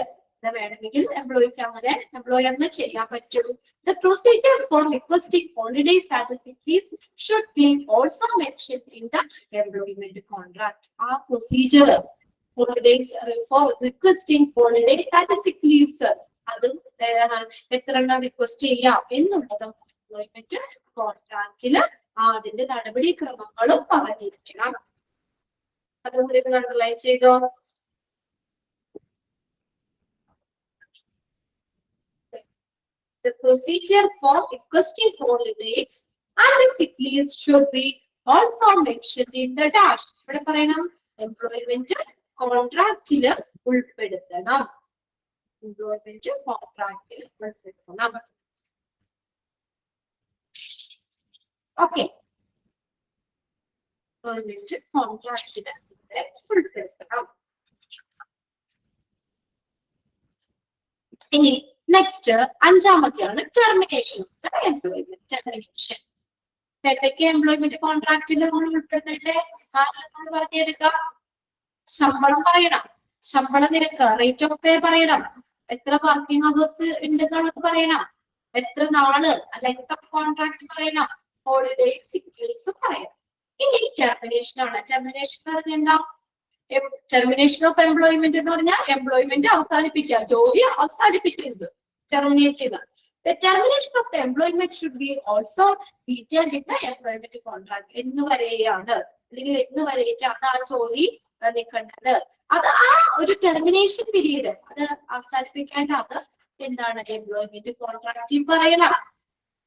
വേണമെങ്കിൽ എംപ്ലോയിക്ക് അങ്ങനെ എംപ്ലോയറിന് ചെയ്യാൻ പറ്റും. The procedure for requesting holidays and sick leaves should be also mentioned in the employment contract. ആ procedure holidays for requesting holidays and sick leaves അത് എത്ര എണ്ണം request ചെയ്യാം എന്നുള്ളതും എംപ്ലോയ്മെന്റ് കോൺട്രാക്റ്റില് അതിന്റെ നടപടിക്രമങ്ങളും പറഞ്ഞിരിക്കണം. അതുകൂടി അണ്ടർലൈൻ ചെയ്തോ. The procedure for requesting holidays and sick leaves should be also mentioned in the dash. ഇവിടെ പറയണം എംപ്ലോയ്മെന്റ് കോൺട്രാക്റ്റില് ഉൾപ്പെടുത്തണം. എംപ്ലോയ്മെന്റ് കോൺട്രാക്റ്റിൽ ഉൾപ്പെടുത്തണം. ഓക്കെ, എംപ്ലോയ്മെന്റ് കോൺട്രാക്റ്റിൽ ഉൾപ്പെടുത്തണം. ഇനി നെക്സ്റ്റ് അഞ്ചാമത്തെയാണ് termination of the employment. Termination ഏതൊക്കെ എംപ്ലോയ്മെന്റ് കോൺട്രാക്റ്റിൽ നമ്മൾ ഉൾപ്പെടുത്തട്ടെ? നമ്മൾ പറഞ്ഞെടുക്കാം. ശമ്പളം പറയണം, ശമ്പള നിരക്ക് റേറ്റ് ഓഫ് പേ പറയണം, എത്ര വർക്കിംഗ് അവേഴ്സ് ഉണ്ടെന്നുള്ളത് പറയണം, എത്ര നാള് ലെങ്ത് ഓഫ് കോൺട്രാക്ട് പറയണം, ഹോളിഡേ സിക്ക് ലീവ്സ് പറയണം. ഇനി ടെർമിനേഷൻ ആണ്. ടെർമിനേഷൻ പറഞ്ഞാൽ ടെർമിനേഷൻ ഓഫ് എംപ്ലോയ്മെന്റ് എന്ന് പറഞ്ഞാൽ എംപ്ലോയ്മെന്റ് അവസാനിപ്പിക്കുക, ജോലി അവസാനിപ്പിക്കുന്നത്, ടെർമിനേറ്റ് ചെയ്യുക. The termination of the employment should be also detailed in the employment contract. എന്ന് വരെയാണ് അല്ലെങ്കിൽ എന്ന് വരെയാണ് ആ ജോലി നിൽക്കേണ്ടത്. അത് ആ ഒരു ടെർമിനേഷൻ പീരീഡ് അത് അവസാനിപ്പിക്കേണ്ട അത് എന്താണ് എംപ്ലോയ്മെന്റ് കോൺട്രാക്റ്റിൽ പറയണം.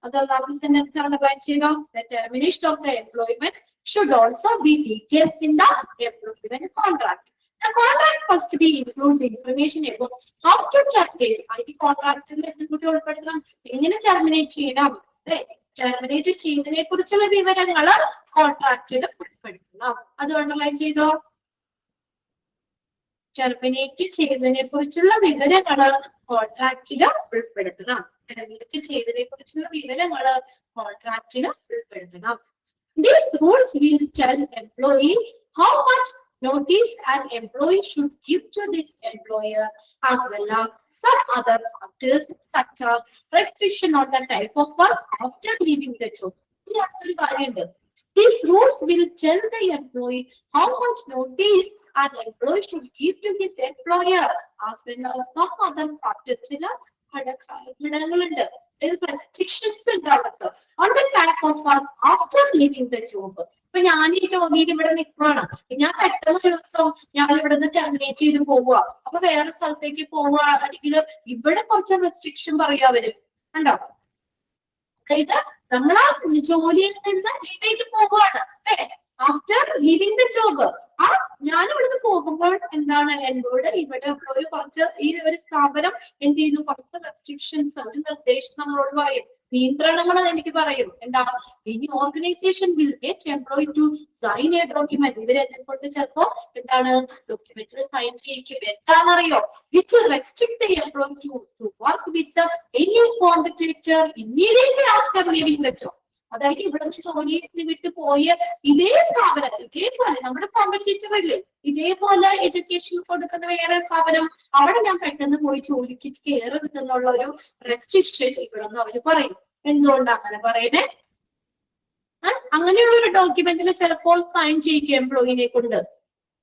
അതൊന്നാമത്തെ സെന്റൻസ് ആണ് ചെയ്യുക. The termination of the employment should also be detailed in the employment contract. The contract must be include the information about how to terminate. ഈ കോൺട്രാക്റ്റിൽ എന്തുകൂടി ഉൾപ്പെടുത്തണം? എങ്ങനെ ടെർമിനേറ്റ് ചെയ്യണം, ടെർമിനേറ്റ് ചെയ്യുന്നതിനെ കുറിച്ചുള്ള വിവരങ്ങൾ കോൺട്രാക്റ്റിൽ ഉൾപ്പെടുത്തണം. അത് അണ്ടർലൈൻ ചെയ്തോ. ടെർമിനേറ്റ് ചെയ്യുന്നതിനെ കുറിച്ചുള്ള വിവരങ്ങൾ കോൺട്രാക്റ്റിൽ ഉൾപ്പെടുത്തണം. ടെർമിനേറ്റ് ചെയ്തതിനെ കുറിച്ചുള്ള വിവരങ്ങൾ കോൺട്രാക്റ്റിൽ ഉൾപ്പെടുത്തണം. These rules will tell employee how much notice an employee should give to this employer, as well as some other factors such as restriction on the type of work after leaving the job. These rules will tell the employee how much notice an employee should give to his employer, as well as some other factors. Restrictions on the type of work after leaving the job. ഇപ്പൊ ഞാൻ ഈ ജോലിയിൽ ഇവിടെ നിൽക്കുകയാണ്, ഞാൻ പെട്ടെന്ന് ഒരു ദിവസം ഞാൻ ഇവിടെ നിന്ന് ടെർമിനേറ്റ് ചെയ്ത് പോവുക, അപ്പൊ വേറെ സ്ഥലത്തേക്ക് പോവുകയാണെങ്കിൽ ഇവിടെ കുറച്ച് റെസ്ട്രിക്ഷൻ പറയാ അവര് കണ്ടോ. അതായത് നമ്മൾ ആ ജോലിയിൽ നിന്ന് ലീവ് പോവുകയാണ്, ആഫ്റ്റർ ലീവിംഗ് ദ ജോബ്. ആ ഞാൻ ഇവിടുന്ന് പോകുമ്പോൾ എന്താണ് എന്നോട് ഇവിടെ ഒരു കുറച്ച് ഈ ഒരു സ്ഥാപനം എന്ത് ചെയ്യുന്നു, കുറച്ച് റെസ്ട്രിക്ഷൻസ് ഒരു നിർദ്ദേശം നമ്മളോട് പറയും, നിയന്ത്രണങ്ങൾ എനിക്ക് പറയും. എന്താ, ഇനി organisation will get employee to sine A document. ഇവരെന്നെ കൊണ്ട് ചിലപ്പോ എന്താണ് ഡോക്യുമെന്റിൽ സൈൻ ചെയ്യിക്കും. എന്താണെന്നറിയോ, which restrict the employee to work with any competitor immediately after leaving the job. അതായത് ഇവിടുന്ന് ജോലി വിട്ടു പോയ ഇതേ സ്ഥാപനം, ഇതേപോലെ നമ്മുടെ കോമ്പറ്റീറ്റർ ഇല്ലേ, ഇതേപോലെ എഡ്യൂക്കേഷൻ കൊടുക്കുന്ന വേറെ സ്ഥാപനം, അവിടെ ഞാൻ പെട്ടെന്ന് പോയി ജോലിക്ക് കയറരുത് എന്നുള്ള ഒരു റെസ്ട്രിക്ഷൻ ഇവിടുന്ന് അവര് പറയും. എന്തുകൊണ്ട് അങ്ങനെ പറയണേ? അങ്ങനെയുള്ള ഒരു ഡോക്യുമെന്റിൽ ചിലപ്പോൾ സൈൻ ചെയ്യിക്കും എംപ്ലോയിനെ കൊണ്ട്.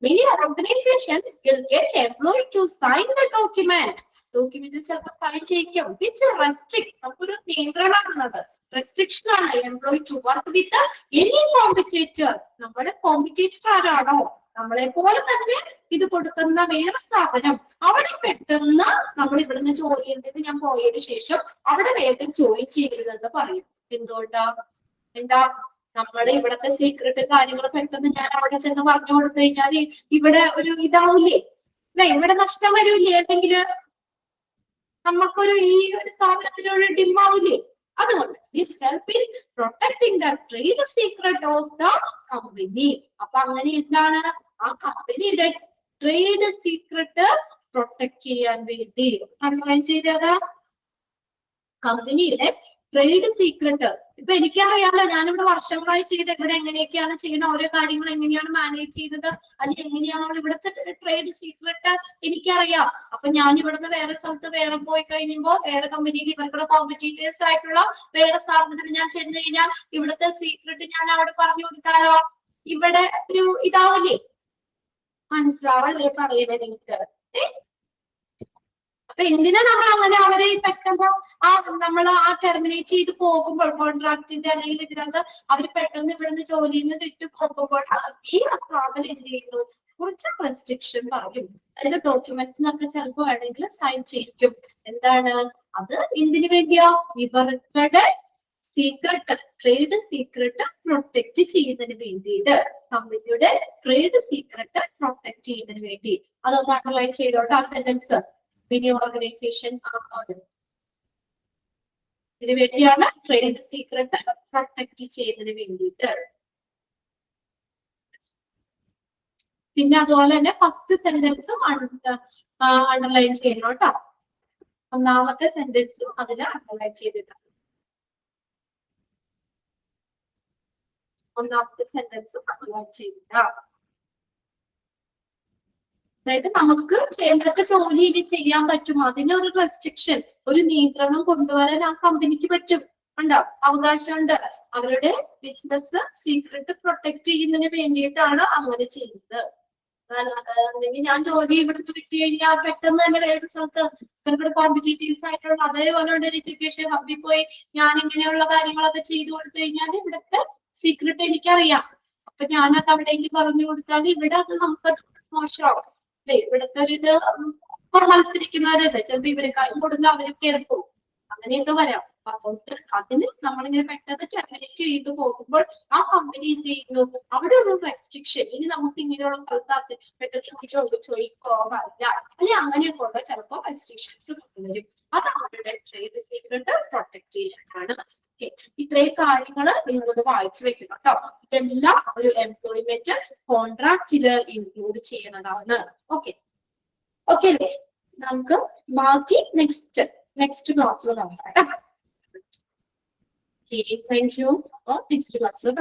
Many organization will get employee to sign the document. ഡോക്യുമെന്റിൽ ചിലപ്പോൾ സൈൻ ചെയ്യിക്കും. വിച്ച് റെസ്ട്രിക്ട്, നമുക്കൊരു നിയന്ത്രണമാണത്, റെസ്ട്രിക്ഷൻ ആണ്. Employee to work with any competitor, നമ്മുടെ കോമ്പറ്റീറ്റർ ആരാണോ, നമ്മളെ പോലെ തന്നെ ഇത് കൊടുക്കുന്ന വേറെ സ്ഥാപനം, അവിടെ പെട്ടെന്ന് നമ്മൾ ഇവിടുന്ന് ജോലിയിൽ നിന്ന് ഞാൻ പോയതിനു ശേഷം അവിടെ വേഗം ജോയിൻ ചെയ്യരുതെന്ന് പറയും. എന്തുകൊണ്ടാ? എന്താ, നമ്മുടെ ഇവിടത്തെ സീക്രട്ട് കാര്യങ്ങൾ പെട്ടെന്ന് ഞാൻ അവിടെ ചെന്ന് പറഞ്ഞു കൊടുത്തു കഴിഞ്ഞാൽ ഇവിടെ ഒരു ഇതാവില്ലേ, അല്ലെ, ഇവിടെ നഷ്ടം വരില്ലേ, ഏതെങ്കിലും നമുക്കൊരു ഈ ഒരു സ്ഥാപനത്തിനൊരു ഡിമാവില്ലേ. അതുകൊണ്ട് this help in protecting the trade secret of the company. അപ്പൊ അങ്ങനെ എന്താണ്, ആ കമ്പനിയുടെ ട്രേഡ് സീക്രട്ട് പ്രൊട്ടക്ട് ചെയ്യാൻ വേണ്ടി അണ്ടർലൈൻ ചെയ്തത് കമ്പനിയുടെ ട്രേഡ് സീക്രട്ട്. ഇപ്പൊ എനിക്കറിയാമല്ലോ, ഞാനിവിടെ വർഷങ്ങളായി ചെയ്തത് എങ്ങനെയൊക്കെയാണ് ചെയ്യുന്ന ഓരോ കാര്യങ്ങൾ എങ്ങനെയാണ് മാനേജ് ചെയ്യുന്നത്, അല്ലെങ്കിൽ എങ്ങനെയാണ് ഇവിടുത്തെ ട്രേഡ് സീക്രട്ട് എനിക്കറിയാം. അപ്പൊ ഞാൻ ഇവിടുന്ന് വേറെ സ്ഥലത്ത് വേറെ പോയി കഴിയുമ്പോൾ വേറെ കമ്പനിയിൽ ഇവർക്കുള്ള കോമ്പറ്റീറ്റേഴ്സ് ആയിട്ടുള്ള വേറെ സ്ഥാപനത്തിൽ ഞാൻ ചെന്ന് കഴിഞ്ഞാൽ ഇവിടുത്തെ സീക്രട്ട് ഞാൻ അവിടെ പറഞ്ഞു കൊടുത്താലോ ഇവിടെ ഒരു ഇതാവല്ലേ? മനസ്സിലാവല്ലേ പറയണത് എനിക്ക്? അപ്പൊ എന്തിനാ നമ്മൾ അങ്ങനെ അവരെ പെട്ടെന്ന് നമ്മൾ ടെർമിനേറ്റ് ചെയ്ത് പോകുമ്പോൾ കോൺട്രാക്ടിന്റെ അല്ലെങ്കിൽ ഇതിനകത്ത് അവർ പെട്ടെന്ന് ഇവിടുന്ന് ജോലിയിൽ നിന്ന് വിട്ടു പോകുമ്പോൾ ഈ സ്ഥാപനം എന്ത് ചെയ്യുന്നു, കുറച്ച് റെസ്ട്രിക്ഷൻ പറയും. അതായത് ഡോക്യുമെന്റ്സിനൊക്കെ ചിലപ്പോൾ വേണമെങ്കിൽ സൈൻ ചെയ്യിക്കും. എന്താണ് അത്? എന്തിനു വേണ്ടിയോ? ഇവരുടെ സീക്രട്ട്, ട്രേഡ് സീക്രട്ട് പ്രൊട്ടക്ട് ചെയ്യുന്നതിന് വേണ്ടിയിട്ട്, കമ്പനിയുടെ ട്രേഡ് സീക്രട്ട് പ്രൊട്ടക്ട് ചെയ്യുന്നതിന് വേണ്ടി. അതൊന്ന് അണ്ടർലൈൻ ചെയ്തോട്ടെ ആ സെന്റൻസ്. ഓർഗനൈസേഷൻ ഇതിനു വേണ്ടിയാണ് ട്രേഡ് സീക്രട്ട് പ്രൊട്ടക്ട് ചെയ്യുന്നതിന് വേണ്ടിയിട്ട്. പിന്നെ അതുപോലെ തന്നെ ഫസ്റ്റ് സെന്റൻസും അണ്ടർലൈൻ ചെയ്യണം കേട്ടോ. ഒന്നാമത്തെ സെന്റൻസും അതിൽ അണ്ടർലൈൻ ചെയ്തിട്ടുണ്ട്. ഒന്നാമത്തെ സെന്റൻസും അണ്ടർലൈൻ ചെയ്തിട്ടാ. അതായത് നമുക്ക് എന്തൊക്കെ ജോലി ഇനി ചെയ്യാൻ പറ്റും, അതിനൊരു റെസ്ട്രിക്ഷൻ, ഒരു നിയന്ത്രണം കൊണ്ടുവരാൻ ആ കമ്പനിക്ക് പറ്റും. ഉണ്ടോ? അവകാശമുണ്ട്. അവരുടെ ബിസിനസ് സീക്രട്ട് പ്രൊട്ടക്ട് ചെയ്യുന്നതിന് വേണ്ടിയിട്ടാണ് അങ്ങനെ ചെയ്യുന്നത്. അല്ലെങ്കിൽ ഞാൻ ജോലി ഇവിടുത്തെ വിട്ടു കഴിഞ്ഞാൽ പെട്ടെന്ന് തന്നെ വേറെ സ്ഥലത്ത് ഇവരുടെ കോമ്പറ്റീറ്റീവ്സ് ആയിട്ടുള്ള അതേപോലെ ഒരു എഡ്യൂക്കേഷൻ ഹബിൽ പോയി ഞാൻ ഇങ്ങനെയുള്ള കാര്യങ്ങളൊക്കെ ചെയ്തു കൊടുത്തു കഴിഞ്ഞാൽ ഇവിടുത്തെ സീക്രട്ട് എനിക്കറിയാം. അപ്പൊ ഞാനത് അവിടേക്ക് പറഞ്ഞു കൊടുത്താൽ ഇവിടെ അത് നമുക്ക് മോശമാവും. ഇവിടുത്തെ ഒരു ഇത് മത്സരിക്കുന്നവരല്ലേ, ചിലപ്പോ ഇവരെക്കാളും കൂടുതൽ അവര് കയറി പോകും, അങ്ങനെയൊക്കെ വരാം. അപ്പോൾ അതിന് നമ്മളിങ്ങനെ പെട്ടെന്ന് ടെർമിനേറ്റ് ചെയ്ത് പോകുമ്പോൾ ആ കമ്പനി എന്ത് ചെയ്യുന്നു, അവിടെ ഒരു റെസ്ട്രിക്ഷൻ, ഇനി നമുക്ക് ഇങ്ങനെയുള്ള സ്ഥലത്ത് പെട്ടെന്ന് ജോലി പോകാറില്ല, അല്ലെ അങ്ങനെയൊക്കെ ഉള്ള ചിലപ്പോൾ റെസ്ട്രിക്ഷൻസ് കൊണ്ടുവരും. അത് അവരുടെ ട്രേഡ് സീക്രട്ട് പ്രൊട്ടക്ട് ചെയ്യാനാണ്. ഇത്രയും കാര്യങ്ങൾ നിങ്ങളത് വായിച്ചു വെക്കണം കേട്ടോ. ഇതെല്ലാം ഒരു എംപ്ലോയ്മെന്റ് കോൺട്രാക്റ്റില് ഇൻക്ലൂഡ് ചെയ്യണതാണ്. ഓക്കെ അല്ലേ? നമുക്ക് ബാക്കി നെക്സ്റ്റ് ക്ലാസ്സിൽ നോക്കാം. Thank you. നെക്സ്റ്റ് ക്ലാസ്സിൽ